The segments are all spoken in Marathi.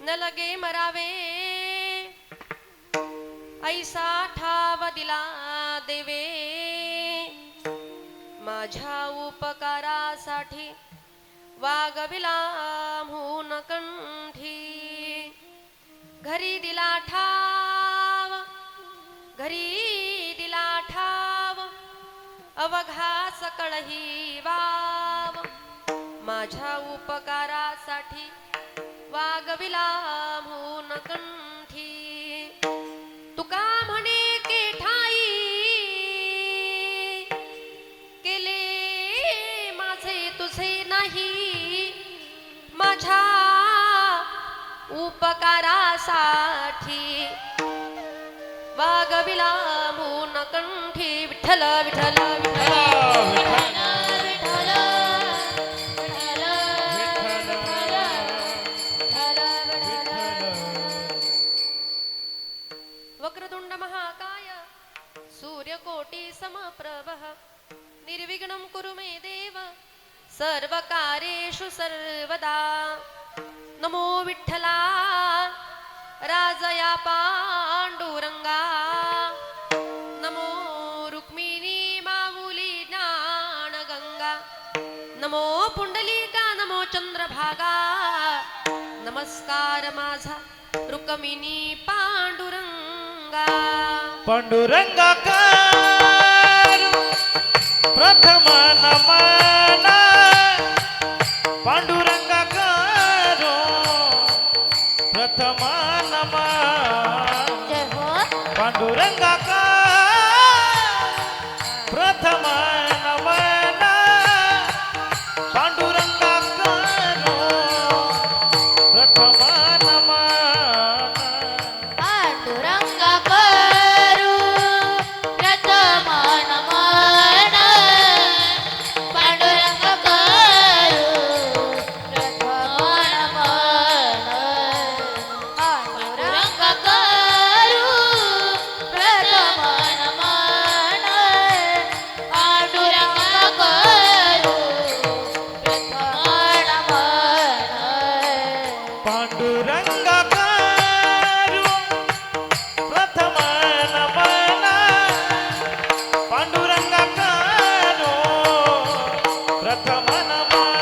न लगे मरावे ऐसा ठाव दिला देवे माझ्या उपकारासाठी वागविला म्हणून कंठी घरी दिला ठाव अवघा सकळही वाव माझ्या उपकारासाठी वागविला म्हणून कंठी तुका म्हणे की ठाई केले माझे तुझे नाही माझ्या उपकारासाठी वागविला म्हणून कंठी विठ्ठल विठ्ठल वक्रतुंड महाकाय सूर्यकोटि समप्रभः निर्विघ्नं कुरु मे देव सर्वकार्येषु सर्वदा नमो विठ्ठला राजया पांडुरंगा नमो रुक्मिणी माऊली ज्ञानगंगा नमो पुंडलिका नमो चंद्रभागा नमस्कार माझा रुक्मिणी पांडुरंगा पांडुरंगा प्रथम नमन पांडुरंगा करो प्रथम नमन पांडुरंगा प्रथम नमन पांडुरंगा करो प्रथम नमन पांडुरंगा करू प्रथम नमन पांडुरंगा करू प्रथम नमन पांडुरंगा करू प्रथम नमन पांडुरंगा करू प्रथम नमन पांडुरंगा करू प्रथम नमन पांडुरंगा करू प्रथम नमन पांडुरंगा करू प्रथम नमन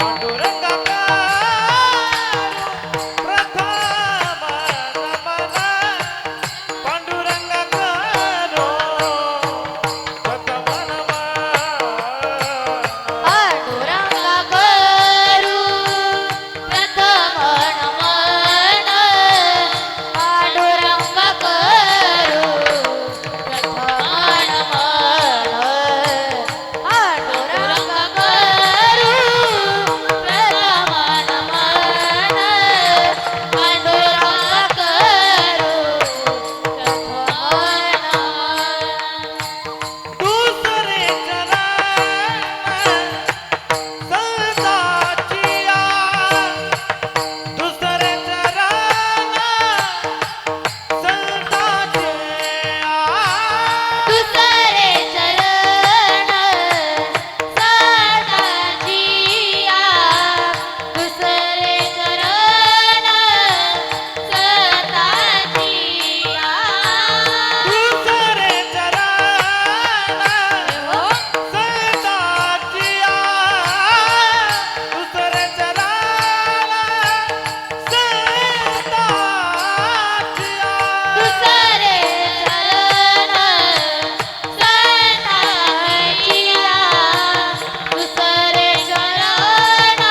पांडुरंगा करू प्रथम नमन पांडुरंगा करू प्रथम नमन पांडुरंगा करू प्रथम नमन पांडुरंगा करू प्रथम नमन पांडुरंगा करू दुसरे चरण सताजिया दुसरे चरण सताजिया दुसरे चरण सताजिया दुसरे चरण सताजिया दुसरे चरण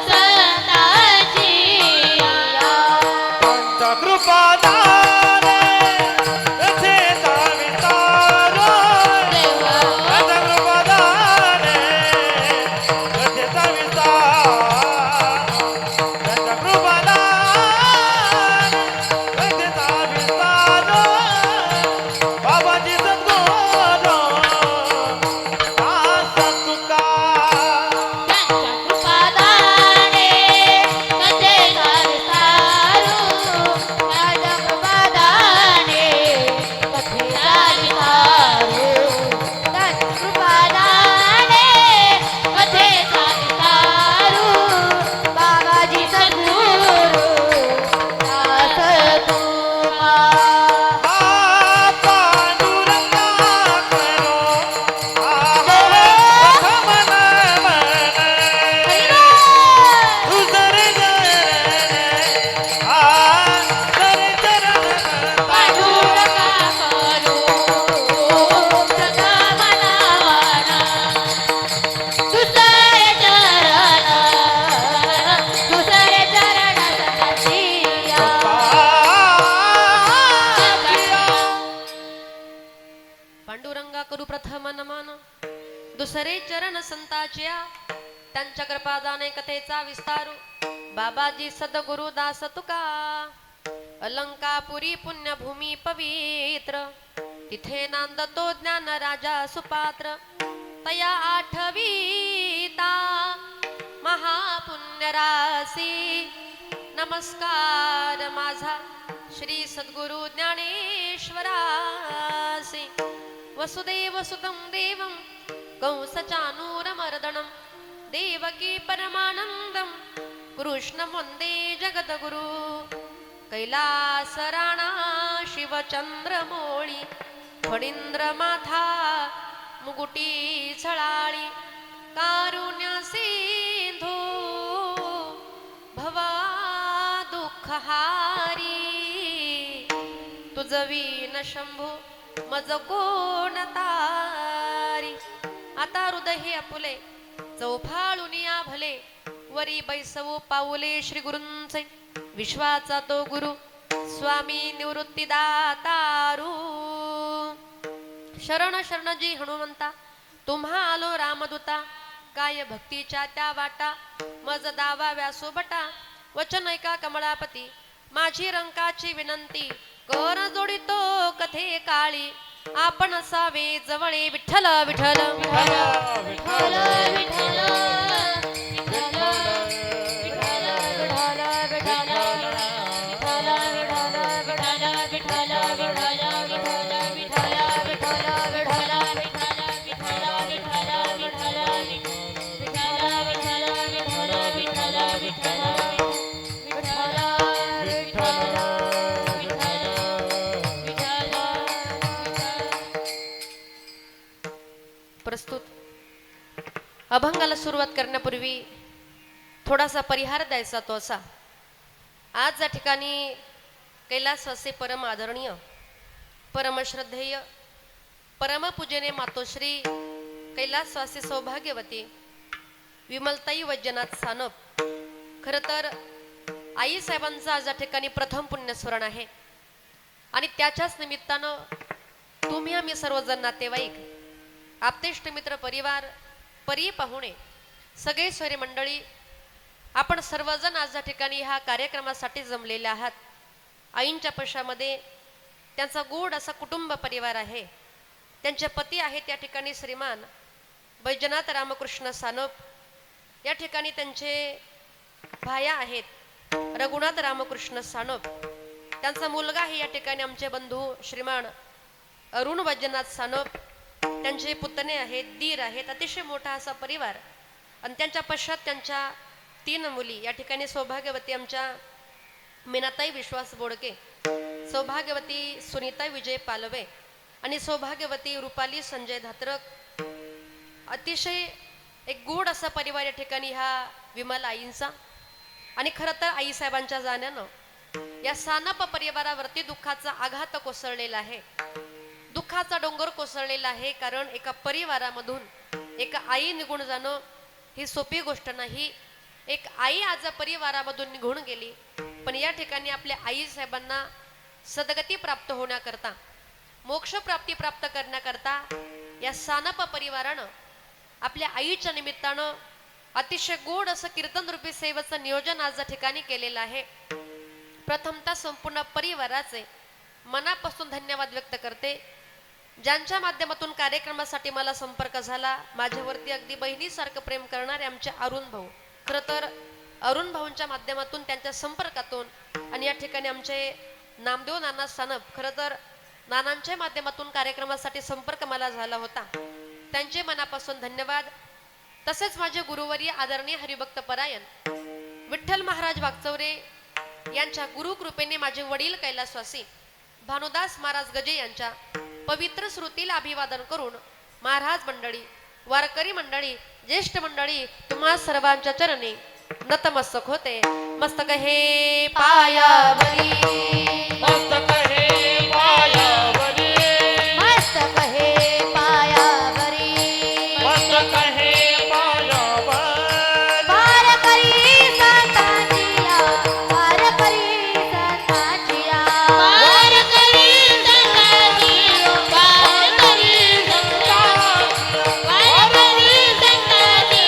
सताजिया पंचकृपादारे रथेचा विस्तारो पंचकृपादारे रथेचा विस्तार पंचकृपादारे रथेचा विस्तारो बाबाजी सद्गुरू दास तुका कृपादाने कथेचा विस्तारू राजा कृपादाने कथेचा विस्तारू कृपादाने कथेचा विस्तारू संताच्या त्यांच्या कृपादाने कथेचा विस्तारू बाबाजी सद्गुरु दास तुका अलंकापुरी पुण्यभूमी पवित्र तिथे नांदतो ज्ञान राजा सुपात्र तया आठवीता महापुण्य रासी नमस्कार माझा श्री सद्गुरु ज्ञानेश्वरासी वसुदेव सुतं देवं कंसचानूरमर्दनं देवकी परमानंदं कृष्ण वंदे जगद्गुरु कैलास राणा शिवचंद्रमोळी फणींद्र माथा मुकुटी झळाळी कारुण्य सिंधू भवा दुःखहारी तुझवीन शंभू मज कोण तारी आता हृदय हे आपुले चौफाळून या भले वरी बैसवू पाऊले श्री गुरूंचे विश्वाचा तो गुरु स्वामी निवृत्ती दातारू शरण शरणजी हनुमंता तुम्हा आलो रामदूता काय भक्तीच्या त्या वाटा मज दावा व्यासोबटा वचन ऐका कमळापती माझी रंकाची विनंती कर जोडितो कथे काळी आपण असावे जवळे विठ्ठल विठ्ठल विठ्ठल विठ्ठल विठ्ठल प्रस्तुत अभंगाला सुरुवात करण्यापूर्वी थोडासा परिहार द्यायचा तो असा आज या ठिकाणी कैलासवासी परम आदरणीय परमश्रद्धेय परमपूजने मातोश्री कैलासवासी सौभाग्यवती विमलताई वैजनाथ सानप खरं तर आई साहेबांचं आज या ठिकाणी प्रथम पुण्यस्मरण आहे आणि त्याच्याच निमित्तानं तुम्ही आम्ही सर्वजण नातेवाईक आप्तेष्ट मित्र परिवार परी पाहुणे सगळे सोयरे मंडळी आपण सर्वजण आज या ठिकाणी ह्या कार्यक्रमासाठी जमलेले आहात आईंच्या पशामध्ये त्यांचा गोड असा कुटुंब परिवार आहे त्यांचे पती आहेत त्या ठिकाणी श्रीमान बैजनाथ रामकृष्ण सानप या ठिकाणी त्यांचे भाया आहेत रघुनाथ रामकृष्ण सानप त्यांचा मुलगा आहे या ठिकाणी आमचे बंधू श्रीमान अरुण वैजनाथ सानप त्यांचे पुतणे आहेत दीर आहेत अतिशय मोठा असा परिवार आणि त्यांच्या पश्चात त्यांच्या 3 मुली या ठिकाणी सौभाग्यवती आमच्या मीनाताई विश्वास बोडके सौभाग्यवती सुनीता विजय पालवे आणि सौभाग्यवती रुपाली संजय धात्रक अतिशय एक गोड असा परिवार या ठिकाणी ह्या विमल आईंचा आणि खरं तर आई साहेबांच्या जाण्यानं या सानप परिवारावरती दुःखाचा आघात कोसळलेला आहे दुःखाचा डोंगर कोसळलेला आहे कारण एका परिवारामधून एका आई निघून जाणं ही सोपी गोष्ट नाही एक आई आज परिवारामधून निघून गेली पण या ठिकाणी आपल्या आई साहेबांना सद्गती प्राप्त होण्याकरता मोक्ष प्राप्ती प्राप्त करण्याकरता या सानप परिवारानं आपल्या आईच्या निमित्तानं अतिशय गोड असं कीर्तन रूपी सेवेचं नियोजन आज या ठिकाणी केलेलं आहे प्रथमतः संपूर्ण परिवाराचे मनापासून धन्यवाद व्यक्त करते ज्यांच्या माध्यमातून कार्यक्रमासाठी मला संपर्क झाला माझ्यावरती अगदी बहिणीसारखं प्रेम करणारे आमचे अरुण भाऊ खरं तर अरुण भाऊंच्या माध्यमातून त्यांच्या संपर्कातून आणि या ठिकाणी आमचे नामदेव नाना सानप खरं तर नानांच्या माध्यमातून कार्यक्रमासाठी संपर्क मला झाला होता त्यांचे मनापासून धन्यवाद तसेच माझे गुरुवर्य आदरणीय हरिभक्त परायण विठ्ठल महाराज वागचौरे यांच्या गुरुकृपेने माझे वडील कैलासवासी भानुदास महाराज गजे यांच्या पवित्र श्रुतीला अभिवादन करून महाराज मंडळी वारकरी मंडळी ज्येष्ठ मंडळी तुम्हा सर्वांच्या चरणी नतमस्तक होते मस्तक हे पायावरी मस्तक हे पायावरी मस्तक हे पायावरी मस्तक हे पायावरी वारकरी संतांचिया वारकरी संतांचिया वारकरी संतांचिया वारकरी संतांचिया वारकरी संतांचिया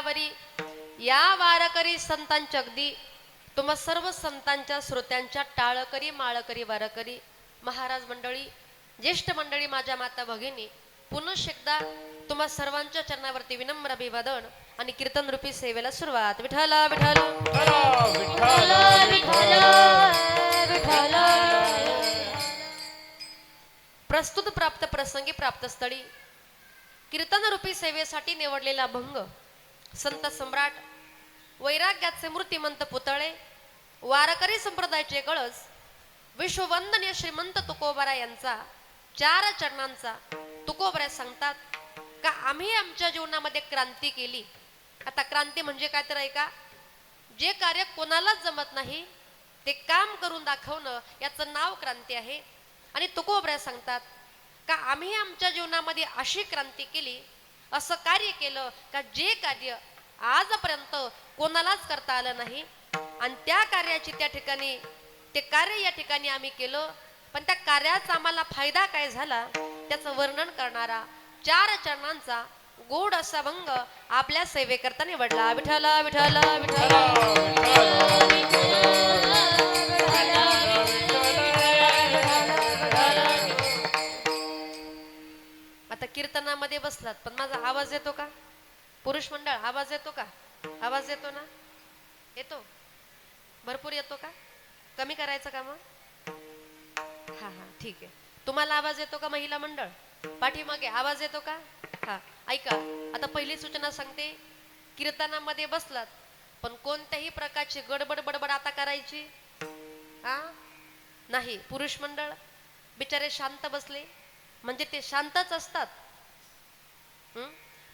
पायावरी या वारकरी संतांच्या अगदी तुम्हा सर्व संतांच्या श्रोत्यांच्या टाळकरी माळकरी वारकरी महाराज मंडळी ज्येष्ठ मंडळी माझ्या माता भगिनी पुनश्च एकदा तुम्हा सर्वांच्या चरणावरती विनम्र अभिवादन आणि कीर्तन रूपी सेवेला सुरुवात. विठ्ठल विठ्ठल विठ्ठल विठ्ठल विठ्ठल प्रस्तुत प्राप्त प्रसंगी प्राप्त स्थळी कीर्तन रूपी सेवेसाठी निवडलेला भंग संत सम्राट वैराग्याचे मूर्तिमंत पुतळे वारकरी संप्रदायाचे कळस विश्ववंदनीय श्रीमंत तुकोबारा यांचा 4 चरणांचा तुकोबारा सांगतात का आम्ही आमच्या जीवनामध्ये क्रांती केली. आता क्रांती म्हणजे काय तर ऐका, जे कार्य कोणालाच जमत नाही ते काम करून दाखवणं याचं नाव क्रांती आहे. आणि तुकोबारा सांगतात का आम्ही आमच्या जीवनामध्ये अशी क्रांती केली, असं कार्य केलं का जे कार्य आजपर्यंत कोणालाच करता आलं नाही आणि त्या कार्याची त्या ठिकाणी ते कार्य या ठिकाणी आम्ही केलं. पण त्या कार्याचा आम्हाला फायदा काय झाला त्याचं वर्णन करणारा 4 चरणांचा गोड असा भंग आपल्या सेवेकरता निवडला. विठ्ठल विठ्ठल विठ्ठल आता कीर्तनामध्ये बसलात पण माझा आवाज येतो का? पुरुष मंडळ आवाज येतो का? आवाज येतो ना? येतो भरपूर येतो का? कमी करायचं का मग? हा हा ठीक आहे. तुम्हाला आवाज येतो का महिला मंडळ? पाठीमागे आवाज येतो का? हा ऐका, आता पहिली सूचना सांगते. कीर्तनामध्ये बसलात पण कोणत्याही प्रकारची गडबड बडबड आता करायची हा नाही. पुरुष मंडळ बिचारे शांत बसले म्हणजे ते शांतच असतात.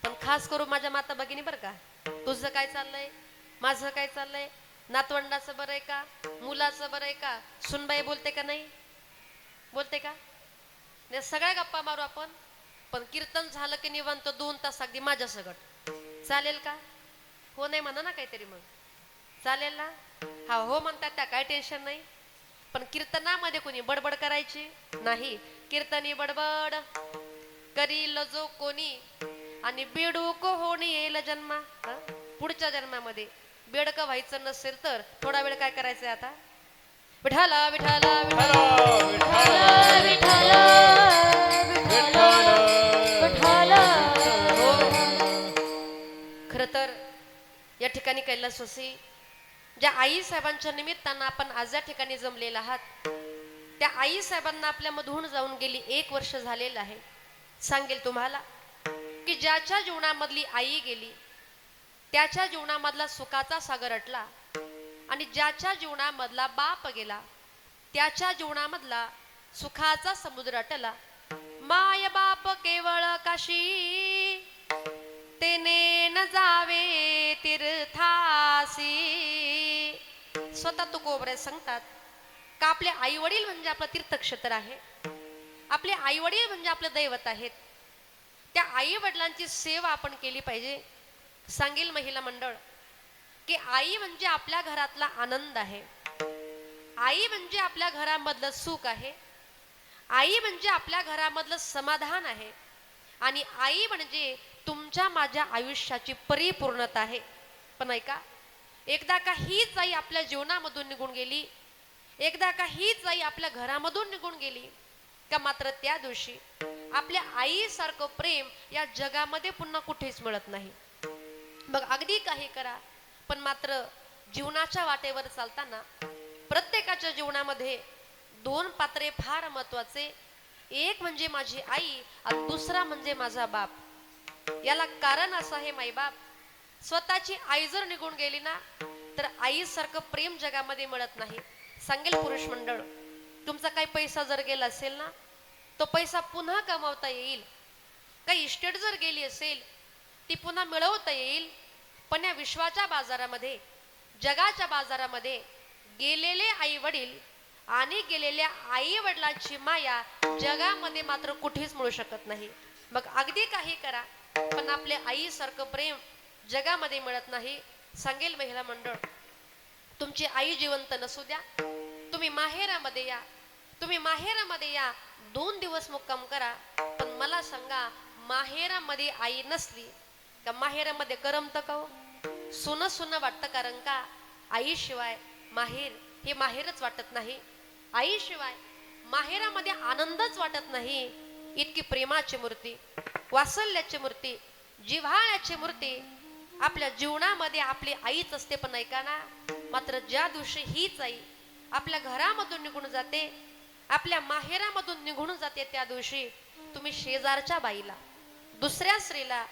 पण खास करून माझ्या माता भगिनी बरं का, तुझं काय चाललंय, माझं काय चाललंय, नातवंडाचं बरं आहे का, मुलाचं बरं आहे का, सुनबाई बोलते का नाही, बोलते का? सगळ्या गप्पा मारू आपण, पण कीर्तन झालं की निवांत 2 तास अगदी माझ्या सगट चालेल का? हो नाही म्हणा ना काहीतरी, मग चालेल ना? हा हो म्हणतात त्या काय टेन्शन नाही. पण कीर्तनामध्ये कोणी बडबड करायची नाही. कीर्तनी बडबड करील जो कोणी आणि बेडूक होणी येईल जन्मा. पुढच्या जन्मामध्ये बेडकं व्हायचं नसेल तर थोडा वेळ काय करायचंय आता? विठ्ठल विठ्ठल विठ्ठल विठ्ठल विठ्ठल खर तर या ठिकाणी कैलासवासी ज्या आई साहेबांच्या निमित्तानं आपण आज या ठिकाणी जमलेला आहात, त्या आई साहेबांना आपल्या मधून जाऊन गेली 1 वर्ष झालेलं आहे. सांगेल तुम्हाला की ज्याच्या जीवनामधली आई गेली त्याच्या जीवनामधला सुखाचा सागर अटला आणि ज्याच्या जीवनामधला बाप गेला त्याच्या जीवनामधला सुखाचा समुद्र अटला. माय बाप केवळ काशी तेने न जावे तीर्थासी. स्वतः तुकोबारा सांगतात का आपले आई वडील म्हणजे आपलं तीर्थक्षेत्र आहे. आपले आई वडील म्हणजे आपलं दैवत आहेत. त्या आई वडिलांची सेवा आपण केली पाहिजे. सांगेल महिला मंडळ की आई म्हणजे आपल्या घरातला आनंद आहे. आई म्हणजे आपल्या घरामधलं सुख आहे. आई म्हणजे आपल्या घरामधलं समाधान आहे. आणि आई म्हणजे तुमच्या माझ्या आयुष्याची परिपूर्णता आहे. पण ऐका, एकदा का हीच आई आपल्या जीवनामधून निघून गेली, एकदा का हीच आई आपल्या घरामधून निघून गेली का मात्र त्या दिवशी आपल्या आईसारखं प्रेम या जगामध्ये पुन्हा कुठेच मिळत नाही. मग अगदी काही करा, पण मात्र जीवनाच्या वाटेवर चालताना प्रत्येकाच्या जीवनामध्ये 2 पात्रे फार महत्वाचे. एक म्हणजे माझी आई आणि दुसरा म्हणजे माझा बाप. याला कारण असं आहे, माईबाप स्वतःची आई जर निघून गेली ना तर आईसारखं प्रेम जगामध्ये मिळत नाही. सांगेल पुरुष मंडळ, तुमचा काही पैसा जर गेला असेल ना, तो पैसा पुन्हा कमावता येईल. काही इस्टेट जर गेली असेल ती पुन्हा मिळवता येईल. पण या विश्वाच्या बाजारामध्ये, जगाच्या बाजारामध्ये गेलेले आई वडील आणि गेलेल्या आई वडिलांची माया जगामध्ये मात्र कुठेच मिळू शकत नाही. मग अगदी काही करा, पण आपल्या आईसारखं प्रेम जगामध्ये मिळत नाही. सांगेल महिला मंडळ, तुमची आई जिवंत नसू द्या, तुम्ही माहेरामध्ये या, तुम्ही माहेरामध्ये या, 2 दिवस मुक्काम करा. पण मला सांगा, माहेरामध्ये आई नसली का माहेरामध्ये करमतं का हो? सुनं सुनं वाटतं, कारण का आईशिवाय माहेर हे माहेरच वाटत नाही. आईशिवाय माहेरामध्ये आनंदच वाटत नाही. इतकी प्रेमाची मूर्ती, वात्सल्याची मूर्ती, जिव्हाळ्याची मूर्ती आपल्या जीवनामध्ये आपली आईच असते. पण ऐका ना, मात्र ज्या दिवशी हीच आई आपल्या घरामधून निघून जाते, आपल्या माहेरामधून निघून जाते, त्या दिवशी तुम्ही शेजारच्या बाईला, दुसऱ्या स्त्रीला,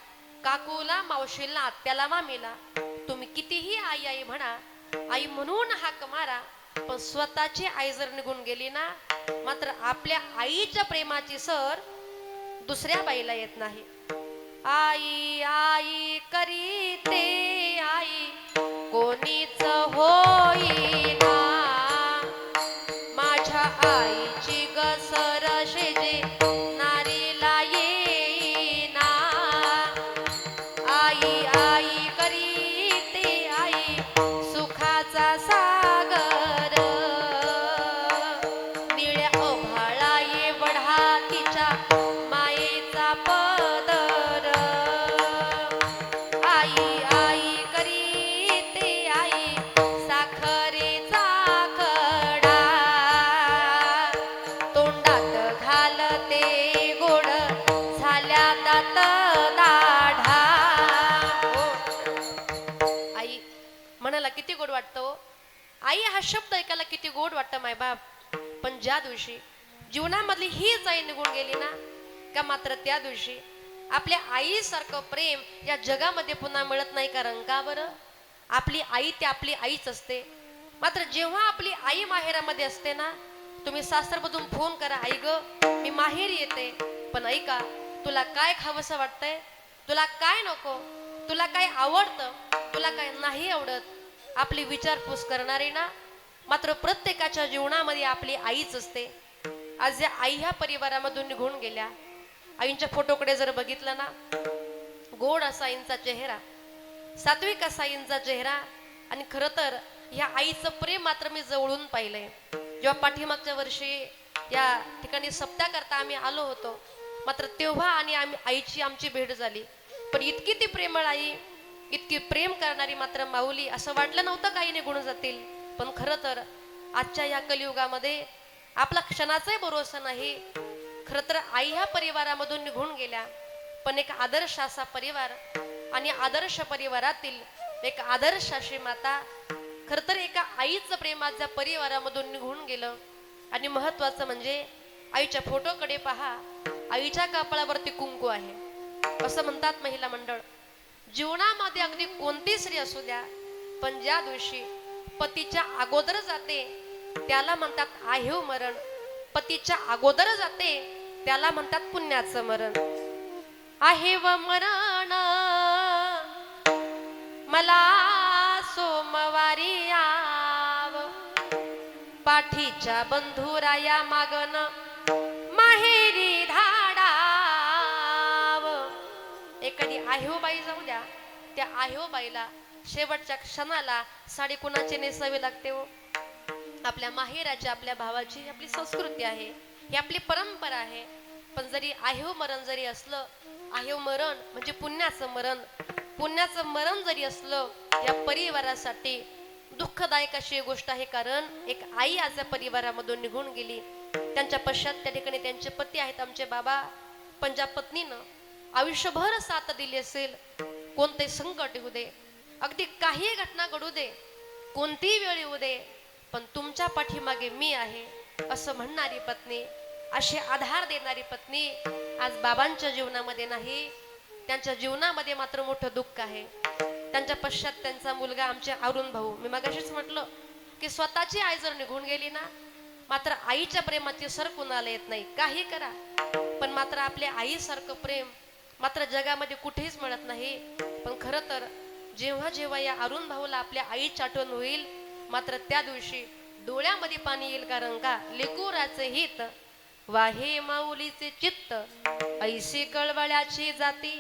काकूला, मावशीला, आत्याला, मामीला तुम्ही कितीही आई आई म्हणा, आई म्हणून हाक मारा, पण स्वतःची आई जर निघून गेली ना, मात्र आपल्या आईच्या प्रेमाची सर दुसऱ्या बाईला येत नाही. आई आई करीते आई कोणीच होईना, माझ्या आईची गसर शेजे नारीला येईना. आई आई करीते आई सुखाचा सागर, निळ्या ओभाळा ये वढा तिच्या मायेचा पदर. आई आई करीते आई साखरेचा खडा, तोंडात घालते गोड झाल्या दात दाढा. हो. आई म्हणाला किती गोड वाटतो. आई हा शब्द ऐकायला किती गोड वाटतं मायबाप. पण ज्या दिवशी जीवनामधली हीच आई निघून गेली ना, का मात्र त्या दिवशी आपल्या आईसारखं प्रेम या जगामध्ये पुन्हा मिळत नाही. कारण का बरं? आपली आई ती आपली आईच असते. मात्र जेव्हा आपली आई माहेरामध्ये असते ना, तुम्ही सासरमधून फोन करा, आई ग मी माहेर येते, पण ऐका तुला काय खावंसं वाटतंय, तुला काय नको, तुला काय आवडतं, तुला काय नाही आवडत, आपली विचारपूस करणारी ना, मात्र प्रत्येकाच्या जीवनामध्ये आपली आईच असते. आज या आई ह्या परिवारामधून निघून गेल्या. आईंच्या फोटोकडे जर बघितलं ना, गोड असा आईंचा चेहरा, सात्विक असा आईंचा चेहरा. आणि खरं तर ह्या आईचं प्रेम मात्र मी जवळून पाहिलंय. जेव्हा पाठीमागच्या वर्षी या ठिकाणी सप्त्या करता आम्ही आलो होतो, मात्र तेव्हा आणि आईची आमची भेट झाली. पण इतकी ती प्रेमळ आई, इतकी प्रेम करणारी मात्र माऊली, असं वाटलं नव्हतं काही निघून जातील. पण खरं तर आजच्या या कलियुगामध्ये आपला क्षणाचाही भरोसा नाही. खरं तर आई ह्या परिवारामधून निघून गेल्या, पण एक आदर्श असा परिवार आणि आदर्श परिवारातील एक आदर्श अशी माता, खरं तर एका आईचं प्रेमाच्या परिवारामधून निघून गेलं. आणि महत्वाचं म्हणजे आईच्या फोटोकडे पहा, आईच्या कपाळावरती कुंकू आहे. असं म्हणतात महिला मंडळ, जीवनामध्ये अगदी कोणती स्त्री असू द्या, पण ज्या दिवशी पतीच्या अगोदर जाते त्याला म्हणतात आहेव मरण. पतीच्या अगोदर जाते त्याला म्हणतात पुण्याचं मरण. आहेव मरण मला सोमवारी याव, पाठीच्या बंधुराया मागन माहेरी धाडाव. एखादी आहेवबाई जाऊ द्या, त्या आहेवबाईला शेवटच्या क्षणाला साडी कुणाची नेसावी लागते हो? आपल्या माहेराची, आपल्या भावाची आपली संस्कृती आहे, ही आपली परंपरा आहे. पण जरी आहेव मरण जरी असलं, आहेव मरण म्हणजे पुण्याचं मरण, पुण्याचं मरण जरी असलं, या परिवारासाठी दुःखदायक अशी गोष्ट आहे. कारण एक आई आज या परिवारामधून निघून गेली. त्यांच्या पश्चात त्या ठिकाणी त्यांचे पती आहेत आमचे बाबा, पण ज्या पत्नीनं आयुष्यभर साथ दिली असेल, कोणते संकट येऊ दे, अगदी काही घटना घडू दे, कोणतीही वेळ येऊ दे, पण तुमच्या पाठीमागे मी आहे असं म्हणणारी पत्नी, अशी आधार देणारी पत्नी आज बाबांच्या जीवनामध्ये नाही. त्यांच्या जीवनामध्ये मात्र मोठं दुःख आहे. त्यांच्या पश्चात त्यांचा मुलगा आमचे अरुण भाऊ. मी मगाशीच म्हटलं की स्वतःची आई जर निघून गेली ना, मात्र आईच्या प्रेमाची सर कुणाला येत नाही. काही करा, पण मात्र आपल्या आईसारखं प्रेम मात्र जगामध्ये कुठेच मिळत नाही. पण खरं तर जेव्हा जेव्हा या अरुण भाऊला आपल्या आईची आठवण होईल, मात्र त्या दिवशी डोळ्यामध्ये पाणी येईल. कारण का लेकुराचे हित वाहे माऊलीचे चित्त, ऐशी कळवळ्याची जाती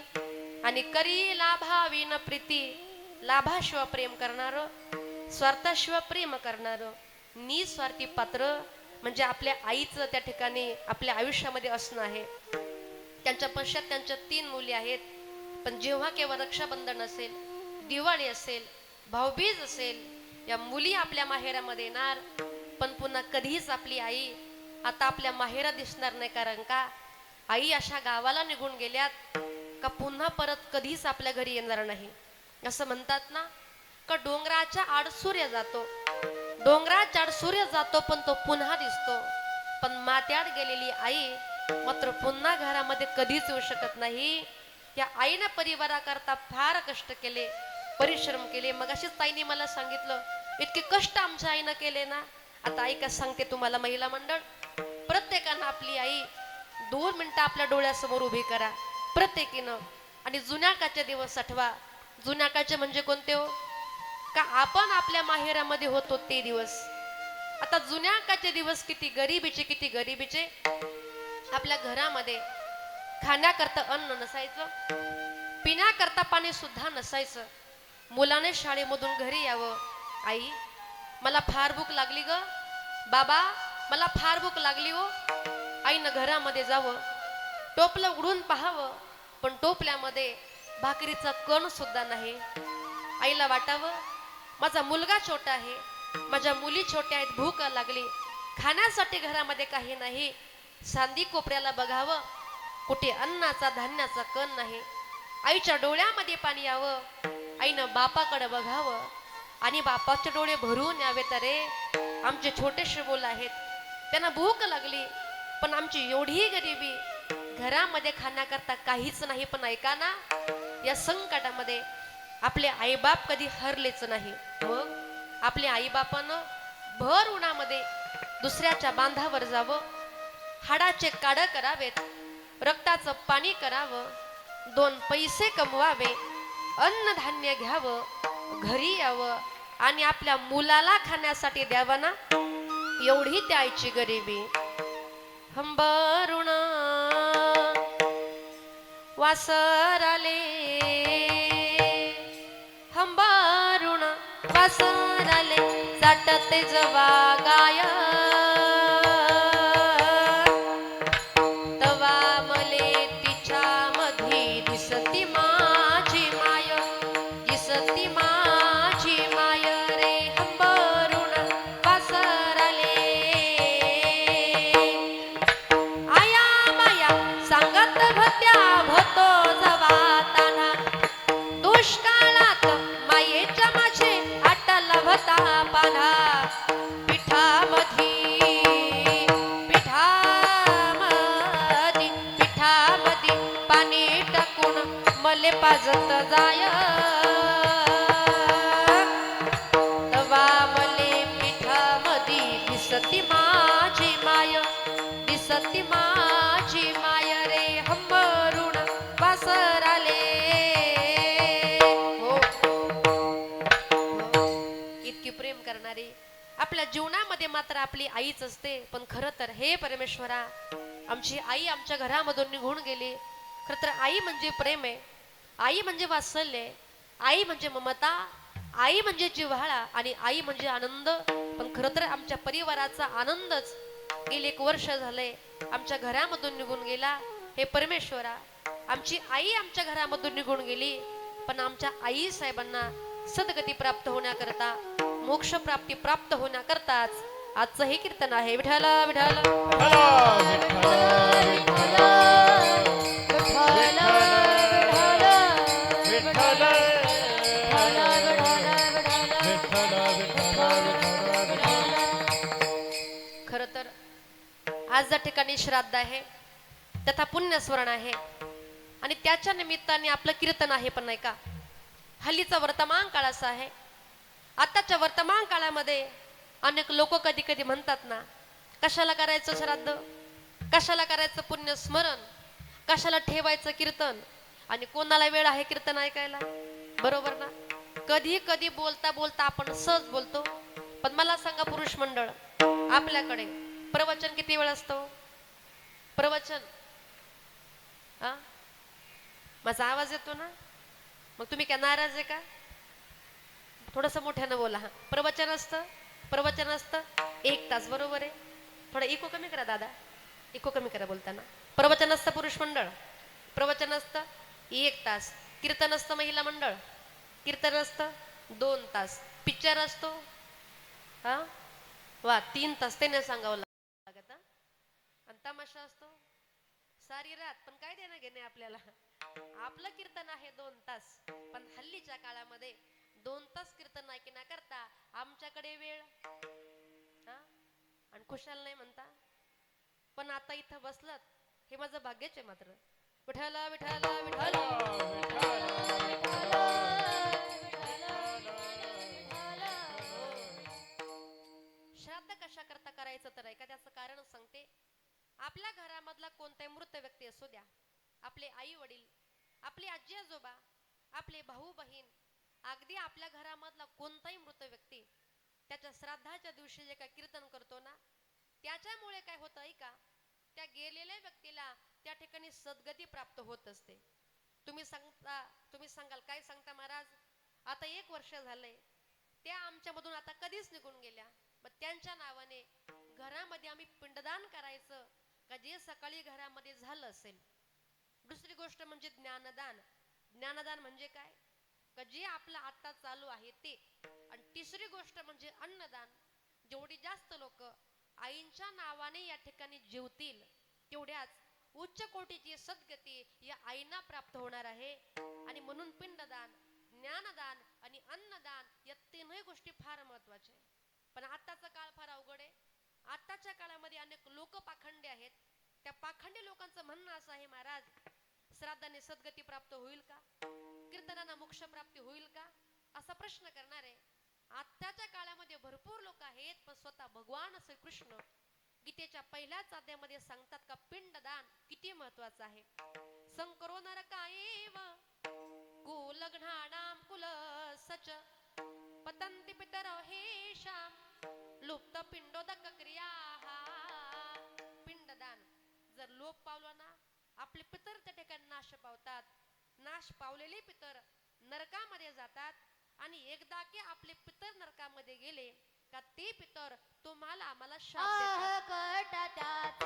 आणि करी लाभाविन प्रीती. लाभाशिवाय प्रेम करणार, स्वार्थाशिवाय प्रेम करणार, निस्वार्थी पात्र म्हणजे आपल्या आईचं त्या ठिकाणी आपल्या आयुष्यामध्ये असणं आहे. त्यांच्या पश्चात त्यांच्या 3 मुली आहेत. पण जेव्हा केव्हा रक्षाबंधन असेल, दिवाळी असेल, भाऊबीज असेल, या मुली आपल्या माहेरामध्ये येणार, पण पुन्हा कधीच आपली आई आता आपल्या माहेरा दिसणार नाही. कारण का आई अशा गावाला निघून गेल्यात का पुन्हा परत कधीच आपल्या घरी येणार नाही. असं म्हणतात ना का डोंगराच्या आड सूर्य जातो, डोंगराच्या आड सूर्य जातो पण तो पुन्हा दिसतो. पण मात्यात गेलेली आई मात्र पुन्हा घरामध्ये कधीच येऊ शकत नाही. या आईनं परिवाराकरता फार कष्ट केले, परिश्रम केले. मग अशीच ताईने मला सांगितलं इतके कष्ट आमच्या आईनं केले ना. आता आई का सांगते तुम्हाला, महिला मंडळ, प्रत्येकानं आपली आई 2 मिनिटं आपल्या डोळ्यासमोर उभी करा प्रत्येकीनं, आणि जुन्या काळचे दिवस आठवा. जुन्या काळचे म्हणजे कोणते हो? का आपण आपल्या माहेरामध्ये होतो ते दिवस. आता जुन्या काळचे दिवस किती गरिबीचे, किती गरिबीचे. आपल्या घरामध्ये खाण्याकरता अन्न नसायचं, पिण्याकरता पाणी सुद्धा नसायचं. मुलाने शाळेमधून घरी यावं, आई मला फार भूक लागली ग, बाबा मला फार भूक लागली हो. आईनं घरामध्ये जावं, टोपलं उघडून पाहावं, पण टोपल्यामध्ये भाकरीचा कण सुद्धा नाही. आईला वाटावं माझा मुलगा छोटा आहे, माझ्या मुली छोट्या आहेत, भूक लागली, खाण्यासाठी घरामध्ये काही नाही. सांदी कोपऱ्याला बघावं, कुठे अन्नाचा धान्याचा कण नाही. आईच्या डोळ्यामध्ये पाणी यावं, आईनं बापाकडे बघावं आणि बापाचे डोळे भरून यावे. तरे आमचे छोटेसे मुलं आहेत, त्यांना भूक लागली, पण आमची एवढी गरिबी, घरामध्ये खाण्याकरता काहीच नाही. पण ऐका ना, या संकटामध्ये आपले आईबाप कधी हरलेच नाही. मग आपल्या आईबापानं भर उन्हामध्ये दुसऱ्याच्या बांधावर जावं, हाडाचे काढ करावेत, रक्ताचं पाणी करावं, 2 पैसे कमवावे, अन्नधान्य घ्यावं, घरी यावं आणि आपल्या मुलाला खाण्यासाठी द्यावं ना. एवढी त्या आईची गरिबी. हंबरुण वासर आले, हंबरुण वासर आले, चाटते जवा गाय, तवा मले तिच्या मधी दिसती माझी माय, दिसती माझी माय रे. हंबरुण वासर आले, आया माया सांगत भत्या भतो जवाताना, दुष्काळात मायेच्या माझे आटला भता पाना. पिठामधी पाणी टाकून मले पाजत जाय, तवा मले पिठामधी दिसती माझी माय, दिसती माझी माय रे. हंबरुण वासर आले. हो, इतकी प्रेम करणारी आपल्या जीवनामध्ये मात्र आपली आईच असते. पण खरं तर हे परमेश्वरा, आमची आई आमच्या घरामधून निघून गेली. खरं तर आई म्हणजे प्रेम आहे, आई म्हणजे वात्सल्य आहे, आई म्हणजे ममता, आई म्हणजे जिव्हाळा आणि आई म्हणजे आनंद. पण खरं तर आमच्या परिवाराचा आनंदच गेले 1 वर्ष झालंय आमच्या घरामधून निघून गेला. हे परमेश्वरा, आमची आई आमच्या घरामधून निघून गेली, पण आमच्या आई साहेबांना सद्गती प्राप्त होण्याकरता, मोक्ष प्राप्ती प्राप्त होण्याकरताच आजचं हे कीर्तन आहे. विठ्ठल विठ्ठल खर तर आज ज्या ठिकाणी श्राद्ध आहे तथा पुण्यस्मरण आहे आणि त्याच्या निमित्ताने आपलं कीर्तन आहे. पण नाही का, हल्लीचा वर्तमान काळ असा आहे, आताच्या वर्तमान काळामध्ये अनेक लोक कधी कधी म्हणतात ना, कशाला करायचं श्राद्ध, कशाला करायचं पुण्यस्मरण, कशाला ठेवायचं कीर्तन, आणि कोणाला वेळ आहे कीर्तन ऐकायला. बरोबर ना. कधी कधी बोलता बोलता आपण सहज बोलतो. पण मला सांगा पुरुष मंडळ, आपल्याकडे प्रवचन किती वेळ असतो? प्रवचन माझा आवाज येतो ना? मग तुम्ही काय नाराज आहे का? थोडस मोठ्यानं बोला. प्रवचन असतं 1 तास. बरोबर आहे. थोडा इको कमी करा दादा, इको कमी करा बोलताना. प्रवचन असतं पुरुष मंडळ, प्रवचन असतं 1 तास. कीर्तन असतं महिला मंडळ, कीर्तन असतं 2 तास, पिक्चर असतो हा वा 3 तास, त्याने सांगावं लागत हा? आणि तमाशा असतो सारी रात, पण काय देणं घेणे आपल्याला. आपलं कीर्तन आहे 2 तास, पण हल्लीच्या काळामध्ये 2 तास कीर्तन ऐकण्याकरता आमच्याकडे वेळ हा आणि खुशाल नाही म्हणता. पण आता इथं बसलात हे माझं भाग्यच आहे मात्र. विठाला विठाला विठाला श्राद्ध कशा करता करायचं तर एखाद्याचं कारण सांगते. आपल्या घरामधला कोणताही मृत व्यक्ती असू द्या, आपले आई वडील, आपली आजी आजोबा, आपले भाऊ बहीण, अगदी आपल्या घरामधला कोणताही मृत व्यक्ती त्याच्या श्राद्धाच्या दिवशी जे काय कीर्तन करतो ना, त्याच्यामुळे काय होतं ऐका, त्या गेलेल्या व्यक्तीला त्या ठिकाणी सद्गती प्राप्त होत असते. तुम्ही सांगाल काय सांगता महाराज, आता 1 वर्ष झालंय, त्या आमच्यामधून आता कधीच निघून गेल्या, मग त्यांच्या नावाने घरामध्ये आम्ही पिंडदान करायचं का जे सकाळी घरामध्ये झालं असेल. दुसरी गोष्ट म्हणजे ज्ञानदान. ज्ञानदान म्हणजे काय का जे आपलं आता चालू आहे ते. आणि तिसरी गोष्ट म्हणजे अन्नदान. जेवढी जास्त लोक आईंच्या नावाने या ठिकाणी जेवतील, तेवढ्याच उच्च कोटीची सद्गती या आईंना प्राप्त होणार आहे. आणि म्हणून पिंडदान, ज्ञानदान आणि अन्नदान या 3ही गोष्टी फार महत्वाच्या आहेत. पण आताचा काळ फार अवघड आहे. आताच्या काळामध्ये अनेक लोक पाखंडी आहेत. त्या पाखंडी लोकांचं म्हणणं असं आहे, महाराज श्राद्धाने सद्गती प्राप्त होईल का, कीर्तनाने मोक्ष प्राप्ती होईल का, असा प्रश्न करणारे आताच्या काळामध्ये भरपूर लोक आहेत. पण स्वतः भगवान श्रीकृष्ण गीतेच्या पहिल्याच अध्यायामध्ये सांगतात का पिंडदान किती महत्वाचं आहे. संकरो नरकायेव कुलघ्नानां कुलसच पतन्ति पितरो हेषां लुप्त पिंडोदक क्रियाः. पिंडदान जर लोप पावलं ना, आपले पितर त्या ठिकाणी नाश पावतात. नाश पावलेले पितर नरकामध्ये जातात. आणि एकदा की आपले पितर नरकामध्ये गेले का ते पितर तुम्हाला आम्हाला शाप देतात.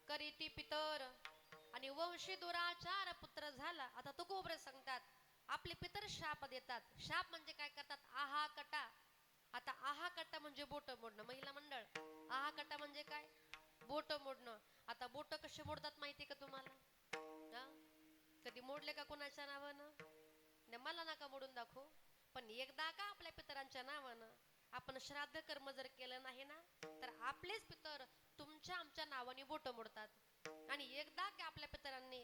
करीती पितर आणि वंशी दुराचार पुत्र झाला. आता तुकोबरे सांगतात आपले पितर शाप देतात. शाप म्हणजे काय करतात, आहा कटा. आता आहा कटा म्हणजे बोट मोडणं. महिला मंडळ, आहा कटा म्हणजे काय, बोट मोडणं. आता बोट कसे मोडतात माहिती का तुम्हाला, कधी मोडले का कोणाच्या नावानं, मला नका मोडून दाखव. पण एकदा का आपल्या पितरांच्या नावानं आपण श्राद्ध कर्म जर केलं नाही ना, तर आपलेच पितर तुमच्या आमच्या नावाने बोट मोडतात. आणि एकदा की आपल्या पितरांनी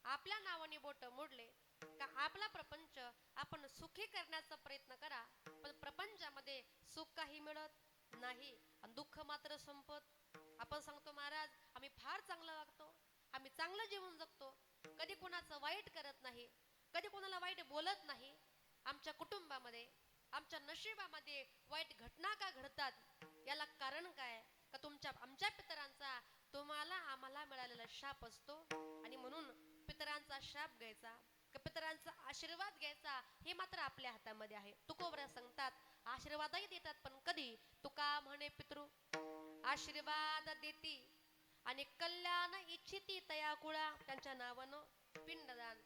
आपल्या नावाने बोट मोडले का आपला प्रपंच आपण सुखी करण्याचा प्रयत्न करा, पण प्रपंचामध्ये सुख काही मिळत नाही आणि दुःख मात्र संपत. आपण सांगतो महाराज आम्ही फार चांगलं वागतो, आम्ही चांगलं जीवन जगतो, कधी कोणाचं वाईट करत नाही, कधी कोणाला वाईट बोलत नाही. आमच्या कुटुंबामध्ये, आमच्या नशिबामध्ये वाईट घटना का घडतात, याला कारण काय का आमच्या पितरांचा तुम्हाला आम्हाला मिळालेला शाप असतो. आणि म्हणून पितरांचा शाप घ्यायचा का पितरांचा आशीर्वाद घ्यायचा हे मात्र आपल्या हातामध्ये आहे. तुकोबरा सांगतात आशीर्वादही देतात, पण कधी तुका म्हणे पितृ आशीर्वाद देती आणि कल्याण इच्छिती तया कुळा त्यांच्या नावानं पिंडदान,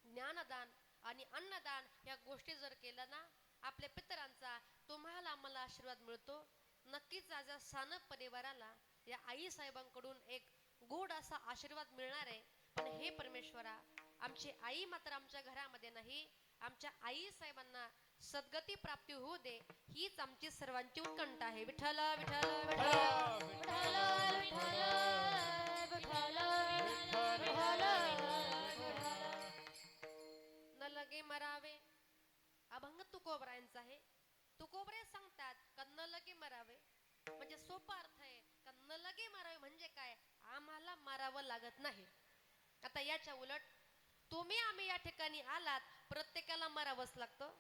ज्ञानदान आणि अन्नदान या गोष्टी जर केल्या ना आपल्या पितरांचा तुम्हाला आम्हाला आशीर्वाद मिळतो. नक्कीच आज या सानप परिवाराला या आई साहेबांकडून एक गोड असा आशीर्वाद मिळणार आहे. पण हे परमेश्वरा, आमची आई मात्र आमच्या घरामध्ये नाही, आमच्या आई साहेबांना सद्गती प्राप्ती होऊ दे हीच आमची सर्वांची उत्कंठा आहे. विठ्ठल विठ्ठल विठ्ठल विठ्ठल विठ्ठल विठ्ठल विठ्ठल न लगे मरावे. अभंग तुकोबरायांचा आहे. तुकोबरे सांगतात का न लगे मरावे म्हणजे सोपा अर्थ आहे का न लगे मारावे म्हणजे काय, आम्हाला मारावं लागत नाही. आता याच्या उलट तुम्ही आम्ही या ठिकाणी आलात, प्रत्येकाला मारावंच लागतं.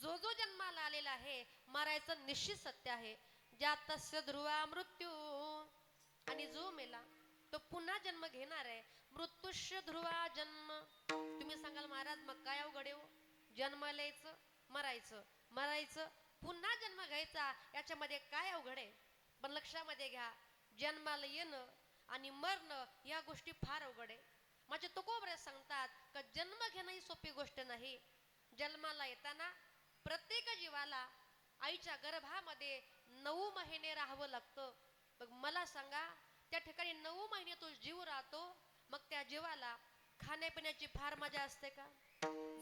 जो जो जन्माला आलेला आहे मारायचं निश्चित सत्य आहे. ज्यात तस्य ध्रुवा मृत्यू, आणि जो मेला तो पुन्हा जन्म घेणार आहे. मृत्यूश्य ध्रुवा जन्म. तुम्ही सांगाल महाराज मग काय अवघड आहे हो? जन्माला यायचं, मरायचं, मरायचं, पुन्हा जन्म घ्यायचा, याच्यामध्ये काय अवघड आहे? पण लक्षामध्ये घ्या, जन्माला येणं आणि मरणं या गोष्टी फार अवघड आहे. माझे तुकोबरे सांगतात का जन्म घेणं ही सोपी गोष्ट नाही. जन्माला येताना प्रत्येक जीवाला आईच्या गर्भामध्ये 9 महिने राहावं लागतं. मग मला सांगा, त्या ठिकाणी 9 महिने तो जीव राहतो, मग त्या जीवाला खाण्यापिण्याची फार मजा असते का?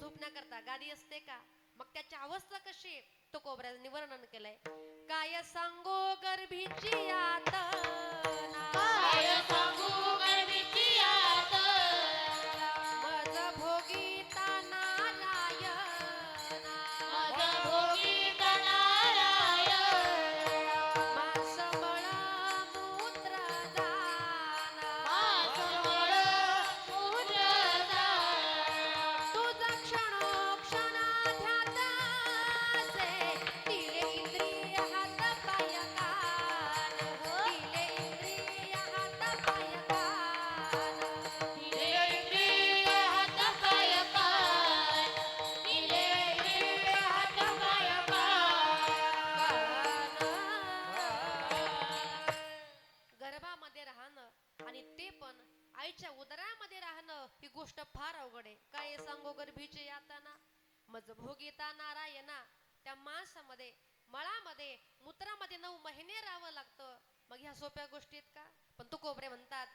झोपण्याकरता गादी असते का? मग त्याची अवस्था कशी तो कोबऱ्याने वर्णन केलंय. काय सांगो गर्भीची यातना, काय सांगू गर्भीची यातना, मज भोगीता नारायणा, माझा भोगीता नारायण, मास बळ मूत्र दाना, मास बळ मूत्र दाना, तुझा क्षणोक्षणाध्याताचे दिले इंद्रिय हात पाय कान, दिले इंद्रिय हात पाय कान. दिले इंद्रिय हात पाय कान, दिले इंद्रिय हात पाय कान. गर्भामध्ये राहणं आणि ते पण आईच्या उदरामध्ये राहणं ही गोष्ट फार अवघड आहे. काय सांगो गर्भीचे यातना, मज भोगीता नारायणा. त्या मांसामध्ये, मळामध्ये, मूत्रामध्ये 9 महिने राहावं लागतं. मग ह्या सोप्या गोष्टी आहेत का? पण तुकोबरे म्हणतात